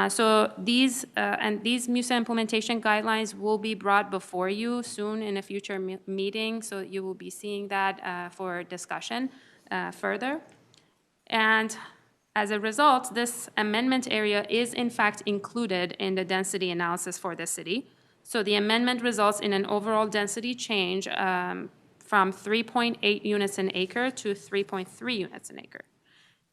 So these MUSA implementation guidelines will be brought before you soon in a future meeting, so you will be seeing that for discussion further. And as a result, this amendment area is in fact included in the density analysis for the city. So the amendment results in an overall density change from 3.8 units an acre to 3.3 units an acre.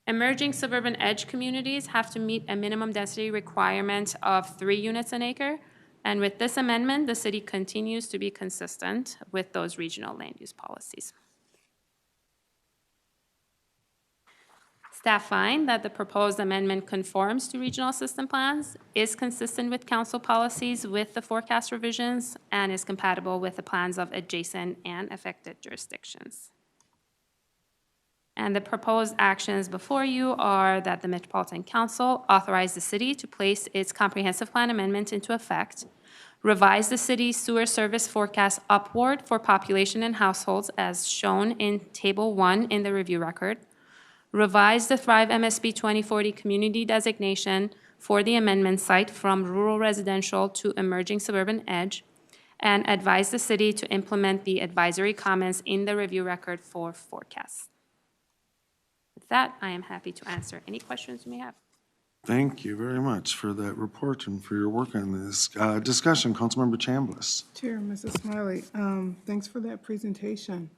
Emerging suburban edge communities have to meet a minimum density requirement of 3 units an acre. And with this amendment, the city continues to be consistent with those regional land use policies. Staff find that the proposed amendment conforms to regional system plans, is consistent with council policies with the forecast revisions, and is compatible with the plans of adjacent and affected jurisdictions. And the proposed actions before you are that the Metropolitan Council authorize the city to place its comprehensive plan amendment into effect, revise the city's sewer service forecast upward for population and households as shown in Table 1 in the review record, revise the Thrive MSP 2040 community designation for the amendment site from rural residential to emerging suburban edge, and advise the city to implement the advisory comments in the review record for forecasts. With that, I am happy to answer any questions you may have. Thank you very much for that report and for your work on this. Discussion, Councilmember Chambliss. Chair, Mrs. Smiley, thanks for that presentation.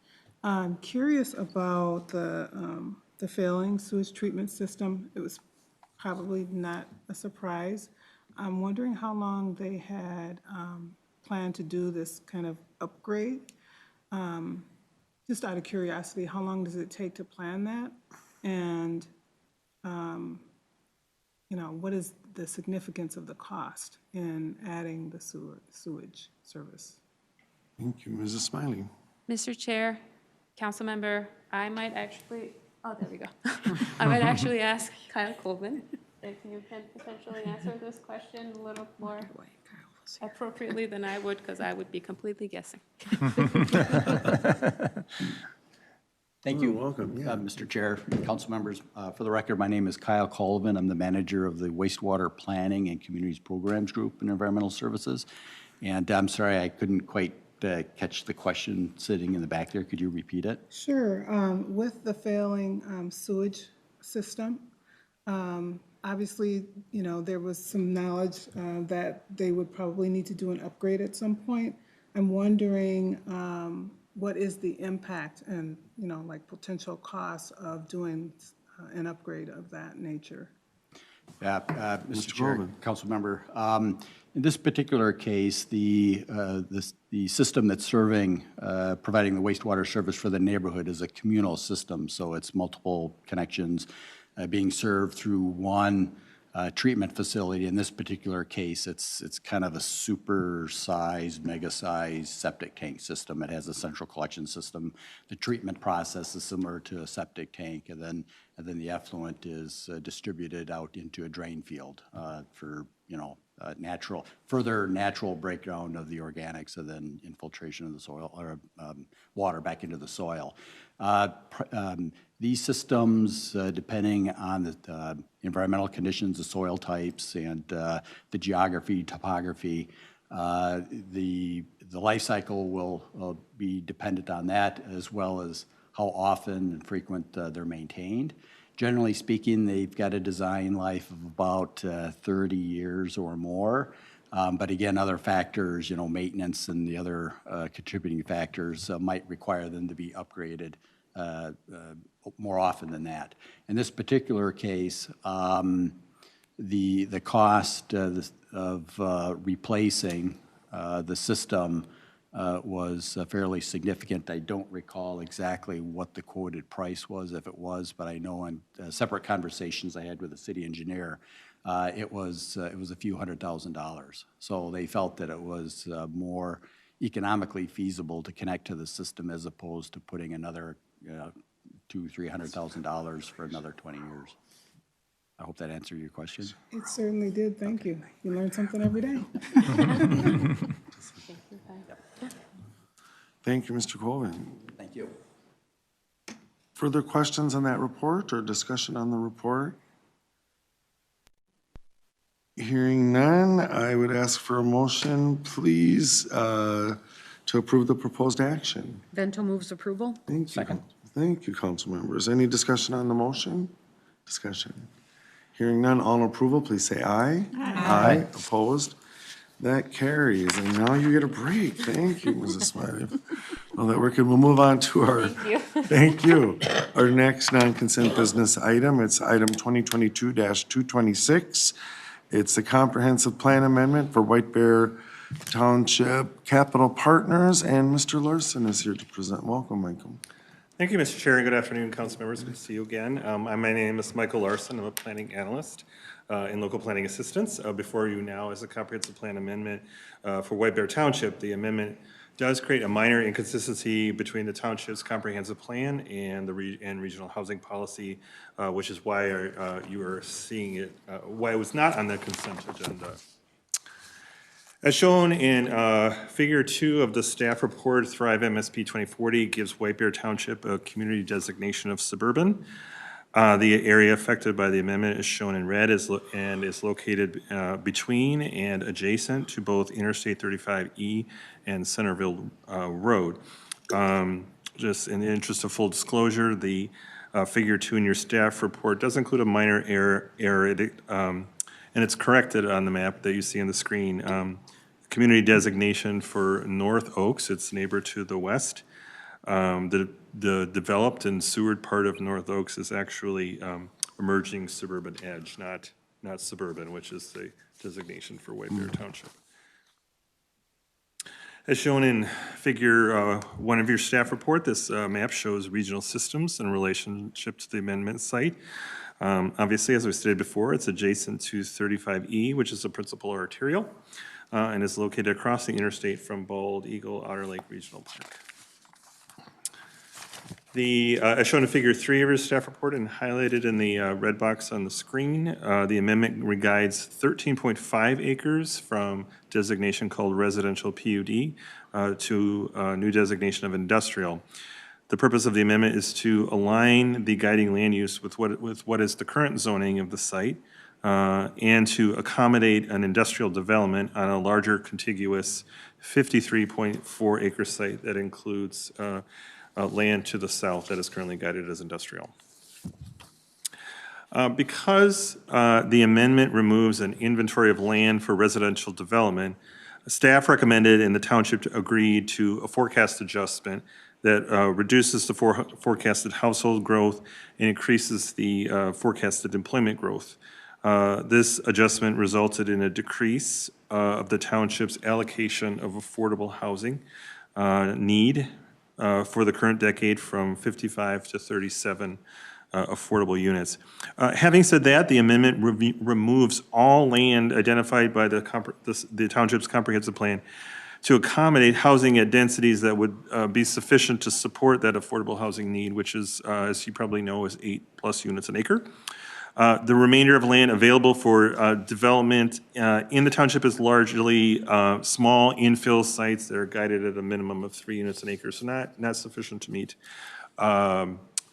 I'm curious about the failing sewage treatment system. It was probably not a surprise. I'm wondering how long they had planned to do this kind of upgrade. Just out of curiosity, how long does it take to plan that? And, what is the significance of the cost in adding the sewage service? Thank you, Mrs. Smiley. Mr. Chair, council member, I might actually, there we go. I might actually ask Kyle Colvin if you can potentially answer this question a little more appropriately than I would, because I would be completely guessing. Thank you. Welcome. Yeah. Mr. Chair, council members. For the record, my name is Kyle Colvin. I'm the manager of the Wastewater Planning and Communities Programs Group in Environmental Services. And I'm sorry I couldn't quite catch the question sitting in the back there. Could you repeat it? Sure. With the failing sewage system, obviously, there was some knowledge that they would probably need to do an upgrade at some point. I'm wondering what is the impact and, like potential costs of doing an upgrade of that nature? Yeah, Mr. Chair, council member. In this particular case, the system that's providing the wastewater service for the neighborhood is a communal system, so it's multiple connections being served through one treatment facility. In this particular case, it's kind of a super-sized, mega-sized septic tank system. It has a central collection system. The treatment process is similar to a septic tank, and then the effluent is distributed out into a drain field for further natural breakdown of the organics and then infiltration of the soil or water back into the soil. These systems, depending on the environmental conditions, the soil types, and the geography, topography, the life cycle will be dependent on that, as well as how often and frequent they're maintained. Generally speaking, they've got a design life of about 30 years or more. But again, other factors, maintenance and the other contributing factors might require them to be upgraded more often than that. In this particular case, the cost of replacing the system was fairly significant. I don't recall exactly what the quoted price was, if it was, but I know in separate conversations I had with the city engineer, it was a few $100,000. So they felt that it was more economically feasible to connect to the system as opposed to putting another $200,000-300,000 for another 20 years. I hope that answered your question. It certainly did. Thank you. You learn something every day. Thank you, Mr. Colvin. Thank you. Further questions on that report or discussion on the report? Hearing none, I would ask for a motion, please, to approve the proposed action. Vento moves approval. Thank you. Second. Thank you, council members. Any discussion on the motion? Discussion. Hearing none, all in approval, please say aye. Aye. Opposed? That carries, and now you get a break. Thank you, Mrs. Smiley. Well, that we're good. We'll move on to our. Thank you. Thank you. Our next non-consent business item, it's item 2022-226. It's the comprehensive plan amendment for White Bear Township Capital Partners, and Mr. Larson is here to present. Welcome, Michael. Thank you, Mr. Chair, and good afternoon, council members. Good to see you again. My name is Michael Larson. I'm a planning analyst in local planning assistance. Before you now is a comprehensive plan amendment for White Bear Township. The amendment does create a minor inconsistency between the township's comprehensive plan and the regional housing policy, which is why you are seeing it, why it was not on the consent agenda. As shown in Figure 2 of the staff report, Thrive MSP 2040 gives White Bear Township a community designation of suburban. The area affected by the amendment is shown in red and is located between and adjacent to both Interstate 35E and Centerville Road. Just in the interest of full disclosure, the Figure 2 in your staff report does include a minor error and it's corrected on the map that you see on the screen. Community designation for North Oaks, its neighbor to the west. The developed and sewered part of North Oaks is actually emerging suburban edge, not suburban, which is the designation for White Bear Township. As shown in Figure 1 of your staff report, this map shows regional systems in relationship to the amendment site. Obviously, as we stated before, it's adjacent to 35E, which is the principal arterial, and is located across the interstate from Bald Eagle Otter Lake Regional Park. As shown in Figure 3 of your staff report and highlighted in the red box on the screen, the amendment guides 13.5 acres from designation called residential PUD to a new designation of industrial. The purpose of the amendment is to align the guiding land use with what is the current zoning of the site, and to accommodate an industrial development on a larger contiguous 53.4 acre site that includes land to the south that is currently guided as industrial. Because the amendment removes an inventory of land for residential development, staff recommended and the township agreed to a forecast adjustment that reduces the forecasted household growth and increases the forecasted employment growth. This adjustment resulted in a decrease of the township's allocation of affordable housing need for the current decade from 55 to 37 affordable units. Having said that, the amendment removes all land identified by the township's comprehensive plan to accommodate housing at densities that would be sufficient to support that affordable housing need, which is, as you probably know, is 8+ units an acre. The remainder of land available for development in the township is largely small infill sites that are guided at a minimum of 3 units an acre, so not sufficient to meet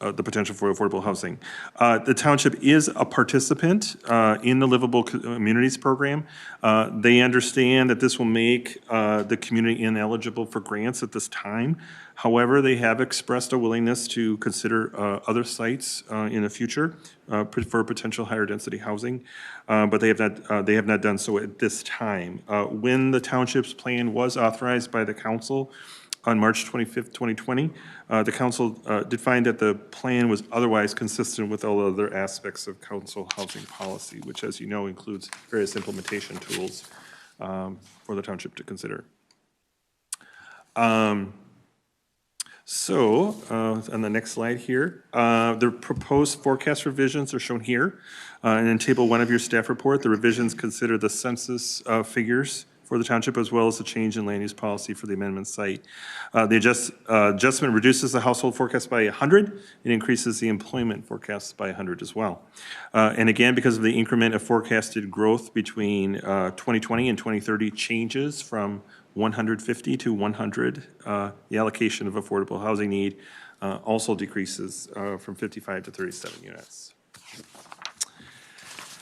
the potential for affordable housing. The township is a participant in the Livable Communities Program. They understand that this will make the community ineligible for grants at this time. However, they have expressed a willingness to consider other sites in the future for potential higher density housing, but they have not done so at this time. When the township's plan was authorized by the council on March 25th, 2020, the council did find that the plan was otherwise consistent with all other aspects of council housing policy, which, as you know, includes various implementation tools for the township to consider. So, on the next slide here, the proposed forecast revisions are shown here. And in Table 1 of your staff report, the revisions consider the census figures for the township as well as the change in land use policy for the amendment site. The adjustment reduces the household forecast by 100. It increases the employment forecast by 100 as well. And again, because of the increment of forecasted growth between 2020 and 2030 changes from 150 to 100, the allocation of affordable housing need also decreases from 55 to 37 units.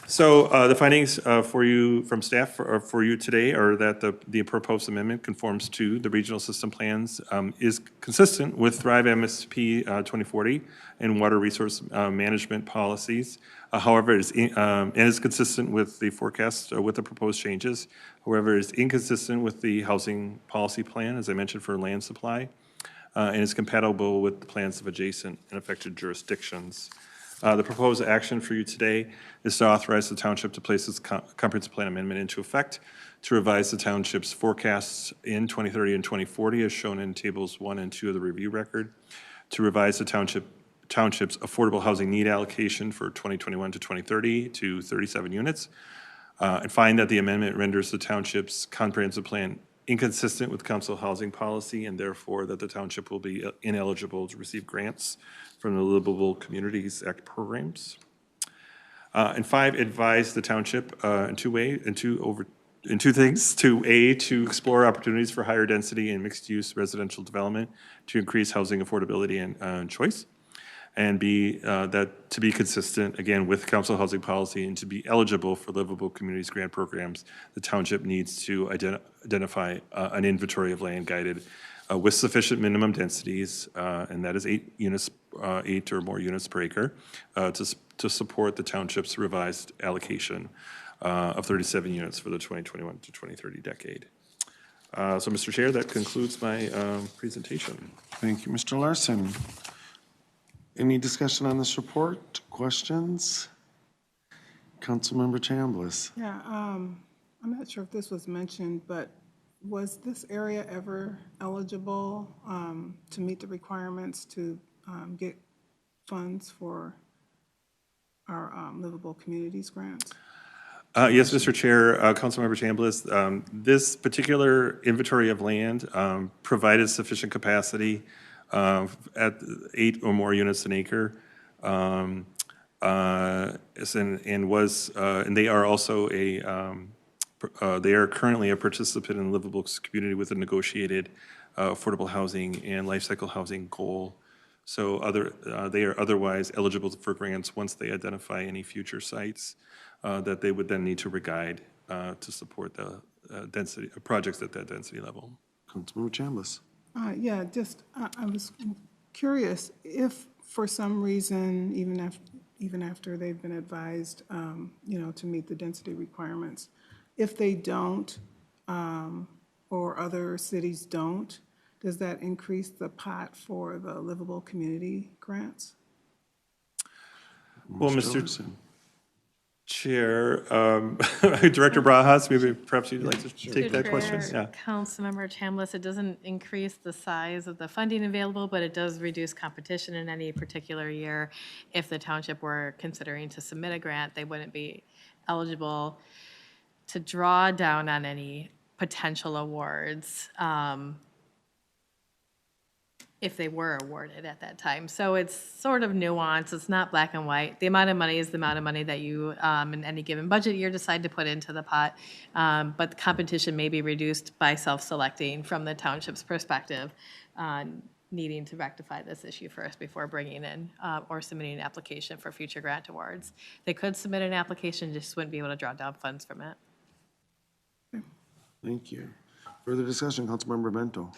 So the findings for you from staff for you today are that the proposed amendment conforms to the regional system plans, is consistent with Thrive MSP 2040 and water resource management policies. However, it is consistent with the forecast with the proposed changes. However, it is inconsistent with the housing policy plan, as I mentioned, for land supply, and is compatible with the plans of adjacent and affected jurisdictions. The proposed action for you today is to authorize the township to place its comprehensive plan amendment into effect to revise the township's forecasts in 2030 and 2040 as shown in tables 1 and 2 of the review record, to revise the township's affordable housing need allocation for 2021 to 2030 to 37 units, and find that the amendment renders the township's comprehensive plan inconsistent with council housing policy and therefore that the township will be ineligible to receive grants from the Livable Communities Act programs. And 5, advise the township in two things: to explore opportunities for higher density and mixed-use residential development to increase housing affordability and choice, and B, that to be consistent, again, with council housing policy and to be eligible for Livable Communities grant programs, the township needs to identify an inventory of land guided with sufficient minimum densities, and that is 8 units, 8 or more units per acre, to support the township's revised allocation of 37 units for the 2021 to 2030 decade. So, Mr. Chair, that concludes my presentation. Thank you, Mr. Larson. Any discussion on this report? Questions? Councilmember Chambliss. Yeah, I'm not sure if this was mentioned, but was this area ever eligible to meet the requirements to get funds for our Livable Communities grants? Yes, Mr. Chair, Councilmember Chambliss, this particular inventory of land provided sufficient capacity at 8 or more units an acre, and they are also they are currently a participant in the Livable community with a negotiated affordable housing and life cycle housing goal So they are otherwise eligible for grants once they identify any future sites that they would then need to re-guide to support the density, projects at that density level. Councilmember Chambliss. Yeah, just, I was curious if for some reason, even after they've been advised, to meet the density requirements, if they don't, or other cities don't, does that increase the pot for the livable community grants? Well, Mr. Larson. Chair, Director Barajas, maybe perhaps you'd like to take that question? Yeah. Councilmember Chambliss, it doesn't increase the size of the funding available, but it does reduce competition in any particular year. If the township were considering to submit a grant, they wouldn't be eligible to draw down on any potential awards if they were awarded at that time. So it's sort of nuanced. It's not black and white. The amount of money is the amount of money that you, in any given budget year, decide to put into the pot. But the competition may be reduced by self-selecting from the township's perspective, needing to rectify this issue first before bringing in or submitting an application for future grant awards. They could submit an application, just wouldn't be able to draw down funds from it. Thank you. Further discussion, Councilmember Bento.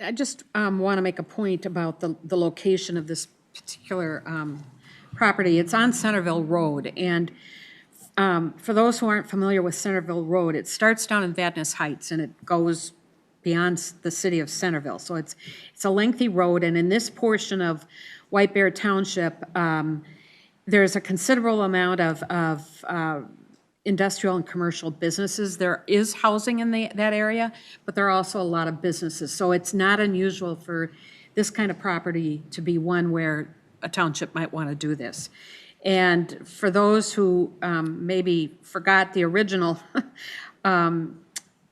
I just want to make a point about the location of this particular property. It's on Centerville Road, and for those who aren't familiar with Centerville Road, it starts down in Vadnais Heights, and it goes beyond the city of Centerville. So it's a lengthy road, and in this portion of White Bear Township, there's a considerable amount of industrial and commercial businesses. There is housing in that area, but there are also a lot of businesses. So it's not unusual for this kind of property to be one where a township might want to do this. And for those who maybe forgot the original comp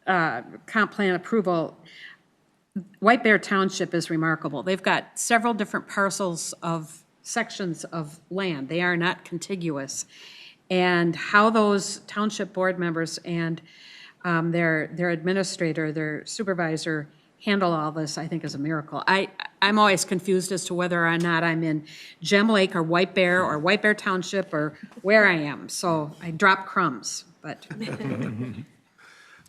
plan approval, White Bear Township is remarkable. They've got several different parcels of sections of land. They are not contiguous. And how those township board members and their administrator, their supervisor handle all this, I think is a miracle. I'm always confused as to whether or not I'm in Gem Lake or White Bear Township or where I am. So I drop crumbs, but.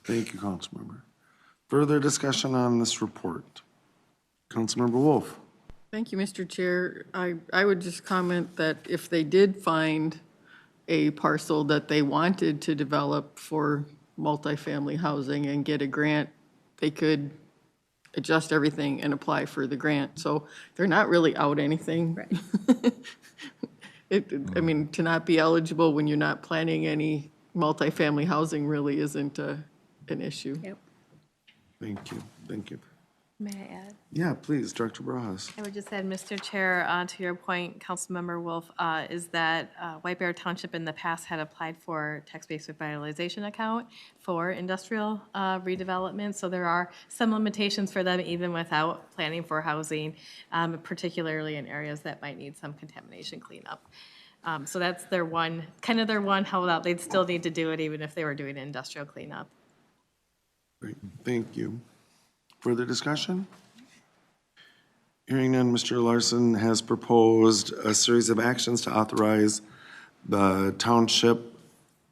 Thank you, Councilmember. Further discussion on this report? Councilmember Wolf. Thank you, Mr. Chair. I would just comment that if they did find a parcel that they wanted to develop for multifamily housing and get a grant, they could adjust everything and apply for the grant. So they're not really out anything. Right. I mean, to not be eligible when you're not planning any multifamily housing really isn't an issue. Yep. Thank you. Thank you. May I add? Yeah, please, Director Barajas. I would just add, Mr. Chair, to your point, Councilmember Wolf, is that White Bear Township in the past had applied for tax-based revitalization account for industrial redevelopment. So there are some limitations for them even without planning for housing, particularly in areas that might need some contamination cleanup. So that's their one holdout. They'd still need to do it even if they were doing industrial cleanup. Great, thank you. Further discussion? Hearing none, Mr. Larson has proposed a series of actions to authorize the Township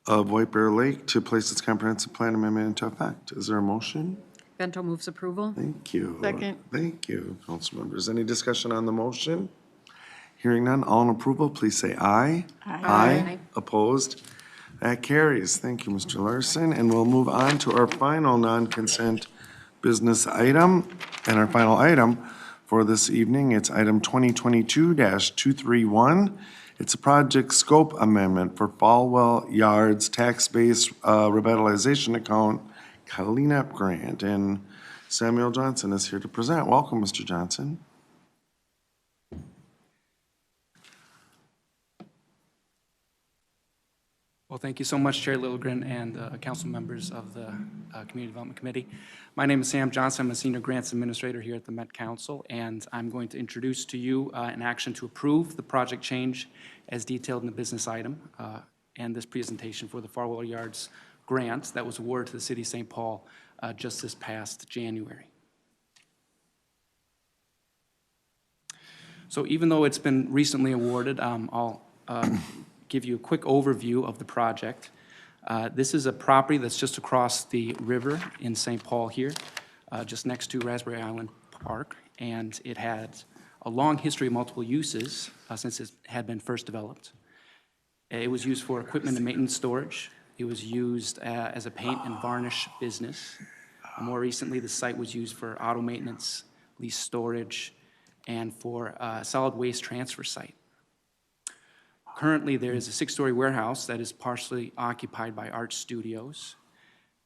of White Bear Lake to place its comprehensive plan amendment into effect. Is there a motion? Bento moves approval. Thank you. Second. Thank you, council members. Any discussion on the motion? Hearing none, all in approval, please say aye. Aye. Opposed? That carries. Thank you, Mr. Larson. And we'll move on to our final non-consent business item. And our final item for this evening, it's item 2022-231. It's a project scope amendment for Falwell Yards tax-based revitalization account cleanup grant. And Samuel Johnson is here to present. Welcome, Mr. Johnson. Well, thank you so much, Chair Lilligren and council members of the Community Development Committee. My name is Sam Johnson. I'm a Senior Grants Administrator here at the Met Council, and I'm going to introduce to you an action to approve the project change as detailed in the business item and this presentation for the Farwell Yards grant that was awarded to the City of St. Paul just this past January. So even though it's been recently awarded, I'll give you a quick overview of the project. This is a property that's just across the river in St. Paul here, just next to Raspberry Island Park, and it had a long history of multiple uses since it had been first developed. It was used for equipment and maintenance storage. It was used as a paint and varnish business. More recently, the site was used for auto maintenance, lease storage, and for a solid waste transfer site. Currently, there is a 6-story warehouse that is partially occupied by art studios,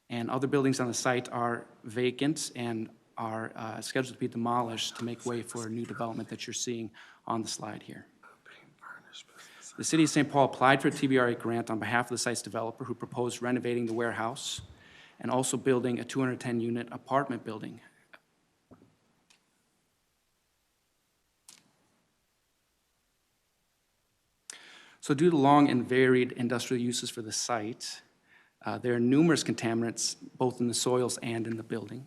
and other buildings on the site are vacant and are scheduled to be demolished to make way for new development that you're seeing on the slide here. The City of St. Paul applied for a TBRA grant on behalf of the site's developer, who proposed renovating the warehouse and also building a 210-unit apartment building. So due to long and varied industrial uses for the site, there are numerous contaminants both in the soils and in the building.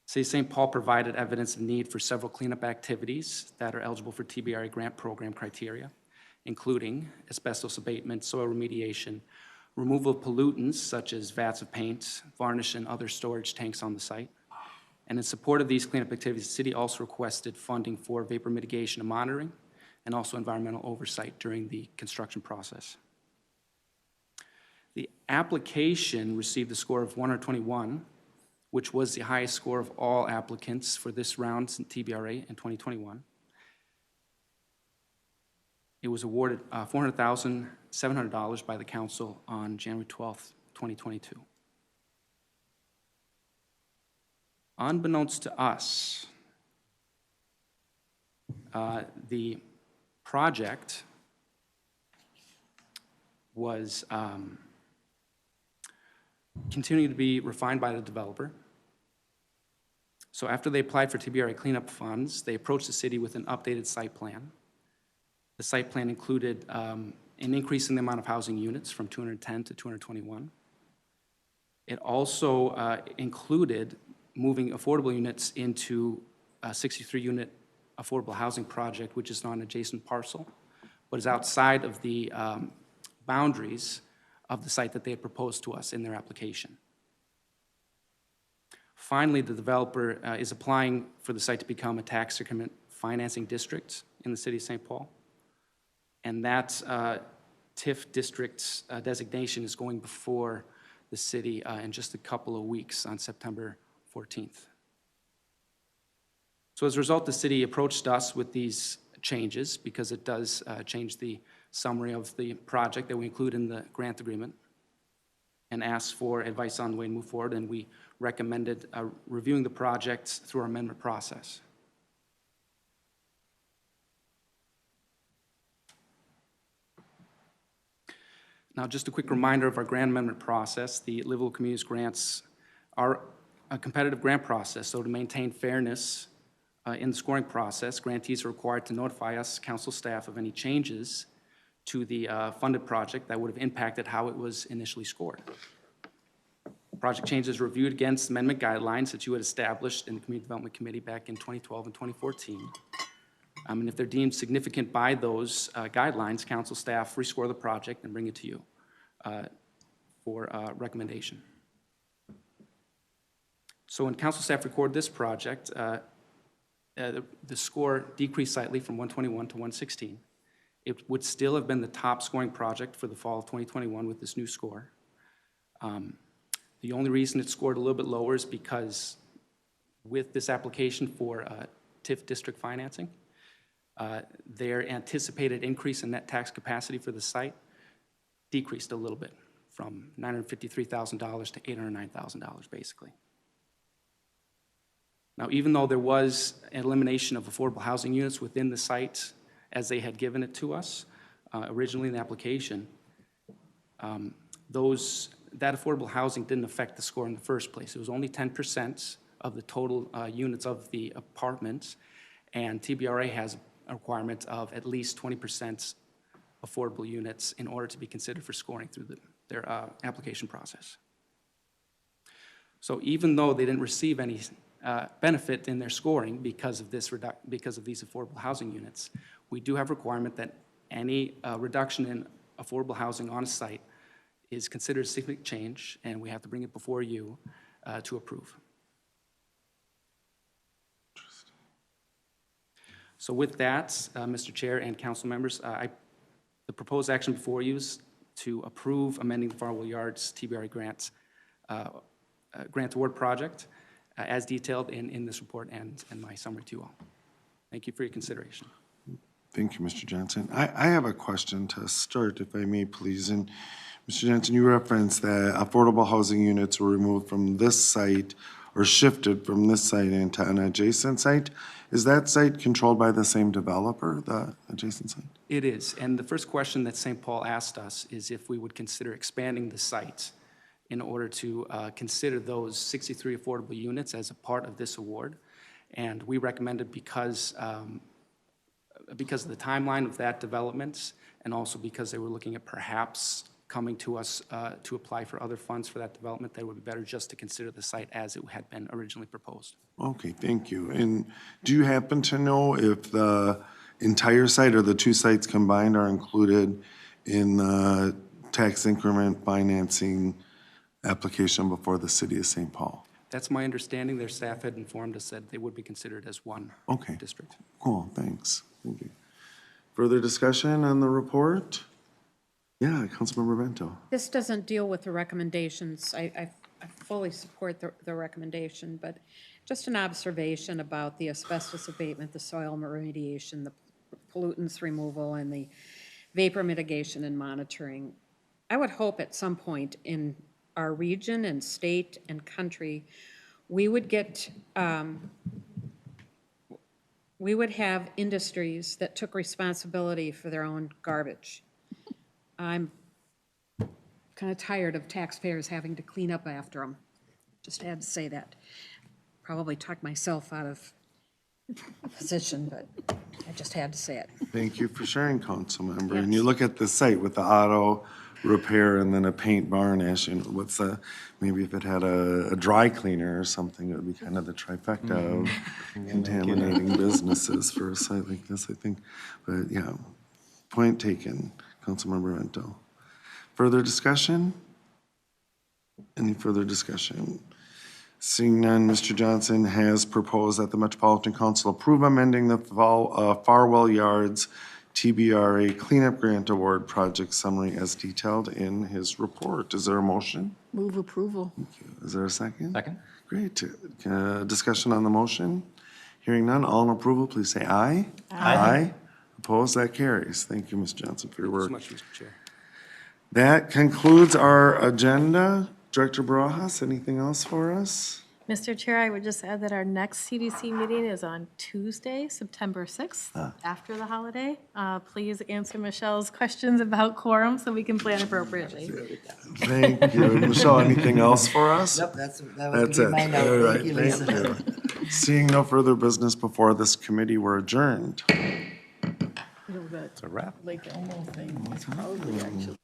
City of St. Paul provided evidence of need for several cleanup activities that are eligible for TBRA grant program criteria, including asbestos abatement, soil remediation, removal of pollutants such as vats of paint, varnish, and other storage tanks on the site. And in support of these cleanup activities, the city also requested funding for vapor mitigation and monitoring, and also environmental oversight during the construction process. The application received a score of 121, which was the highest score of all applicants for this round in TBRA in 2021. It was awarded $400,700 by the council on January 12th, 2022. Unbeknownst to us, the project was continuing to be refined by the developer. So after they applied for TBRA cleanup funds, they approached the city with an updated site plan. The site plan included an increase in the amount of housing units from 210 to 221. It also included moving affordable units into a 63-unit affordable housing project, which is on an adjacent parcel, but is outside of the boundaries of the site that they had proposed to us in their application. Finally, the developer is applying for the site to become a tax increment financing district in the city of St. Paul. And that TIF district designation is going before the city in just a couple of weeks on September 14th. So as a result, the city approached us with these changes because it does change the summary of the project that we include in the grant agreement, and asked for advice on the way to move forward, and we recommended reviewing the project through our amendment process. Now, just a quick reminder of our grant amendment process. The Livable Communities grants are a competitive grant process, so to maintain fairness in the scoring process, grantees are required to notify us, council staff, of any changes to the funded project that would have impacted how it was initially scored. Project changes reviewed against amendment guidelines that you had established in the Community Development Committee back in 2012 and 2014. And if they're deemed significant by those guidelines, council staff rescore the project and bring it to you for recommendation. So when council staff recorded this project, the score decreased slightly from 121 to 116. It would still have been the top scoring project for the fall of 2021 with this new score. The only reason it scored a little bit lower is because with this application for TIF district financing, their anticipated increase in net tax capacity for the site decreased a little bit from $953,000 to $809,000 basically. Now, even though there was an elimination of affordable housing units within the site as they had given it to us originally in the application, that affordable housing didn't affect the score in the first place. It was only 10% of the total units of the apartments, and TBRA has a requirement of at least 20% affordable units in order to be considered for scoring through their application process. So even though they didn't receive any benefit in their scoring because of because of these affordable housing units. We do have a requirement that any reduction in affordable housing on a site is considered significant change, and we have to bring it before you to approve. So with that, Mr. Chair and council members, the proposed action before you is to approve amending the Farwell Yards TBRA grant award project as detailed in this report and my summary to you all. Thank you for your consideration. Thank you, Mr. Johnson. I have a question to start, if I may, please. And Mr. Johnson, you referenced that affordable housing units were removed from this site or shifted from this site into an adjacent site. Is that site controlled by the same developer, the adjacent site? It is, and the first question that St. Paul asked us is if we would consider expanding the site in order to consider those 63 affordable units as a part of this award. And we recommended because of the timeline of that development, and also because they were looking at perhaps coming to us to apply for other funds for that development, that it would be better just to consider the site as it had been originally proposed. Okay, thank you. And do you happen to know if the entire site or the two sites combined are included in the tax increment financing application before the city of St. Paul? That's my understanding. Their staff had informed us that they would be considered as one district. Cool, thanks. Thank you. Further discussion on the report? Yeah, Councilmember Bento. This doesn't deal with the recommendations. I fully support the recommendation, but just an observation about the asbestos abatement, the soil remediation, the pollutants removal, and the vapor mitigation and monitoring. I would hope at some point in our region and state and country, we would get, we would have industries that took responsibility for their own garbage. I'm kind of tired of taxpayers having to clean up after them. Just had to say that. Probably talked myself out of a position, but I just had to say it. Thank you for sharing, Councilmember. And you look at the site with the auto repair and then a paint varnish, and what's the, maybe if it had a dry cleaner or something, it would be kind of the trifecta of contaminating businesses for a site like this, I think. But yeah, point taken, Councilmember Bento. Further discussion? Any further discussion? Seeing none, Mr. Johnson has proposed that the Metropolitan Council approve amending the Farwell Yards TBRA Cleanup Grant Award project summary as detailed in his report. Is there a motion? Move approval. Thank you. Is there a second? Second. Great. Discussion on the motion? Hearing none, all in approval, please say aye. Aye. Opposed? That carries. Thank you, Ms. Johnson, for your work. Thank you so much, Mr. Chair. That concludes our agenda. Director Barajas, anything else for us? Mr. Chair, I would just add that our next CDC meeting is on Tuesday, September 6th, after the holiday. Please answer Michelle's questions about quorum so we can plan appropriately. Thank you. Michelle, anything else for us? Nope, that would That's be it. my All note. right, Thank you, Lisa. thank you. Seeing no further business before this committee, we're adjourned. That It's a wrap. Lake Elmo thing was probably actually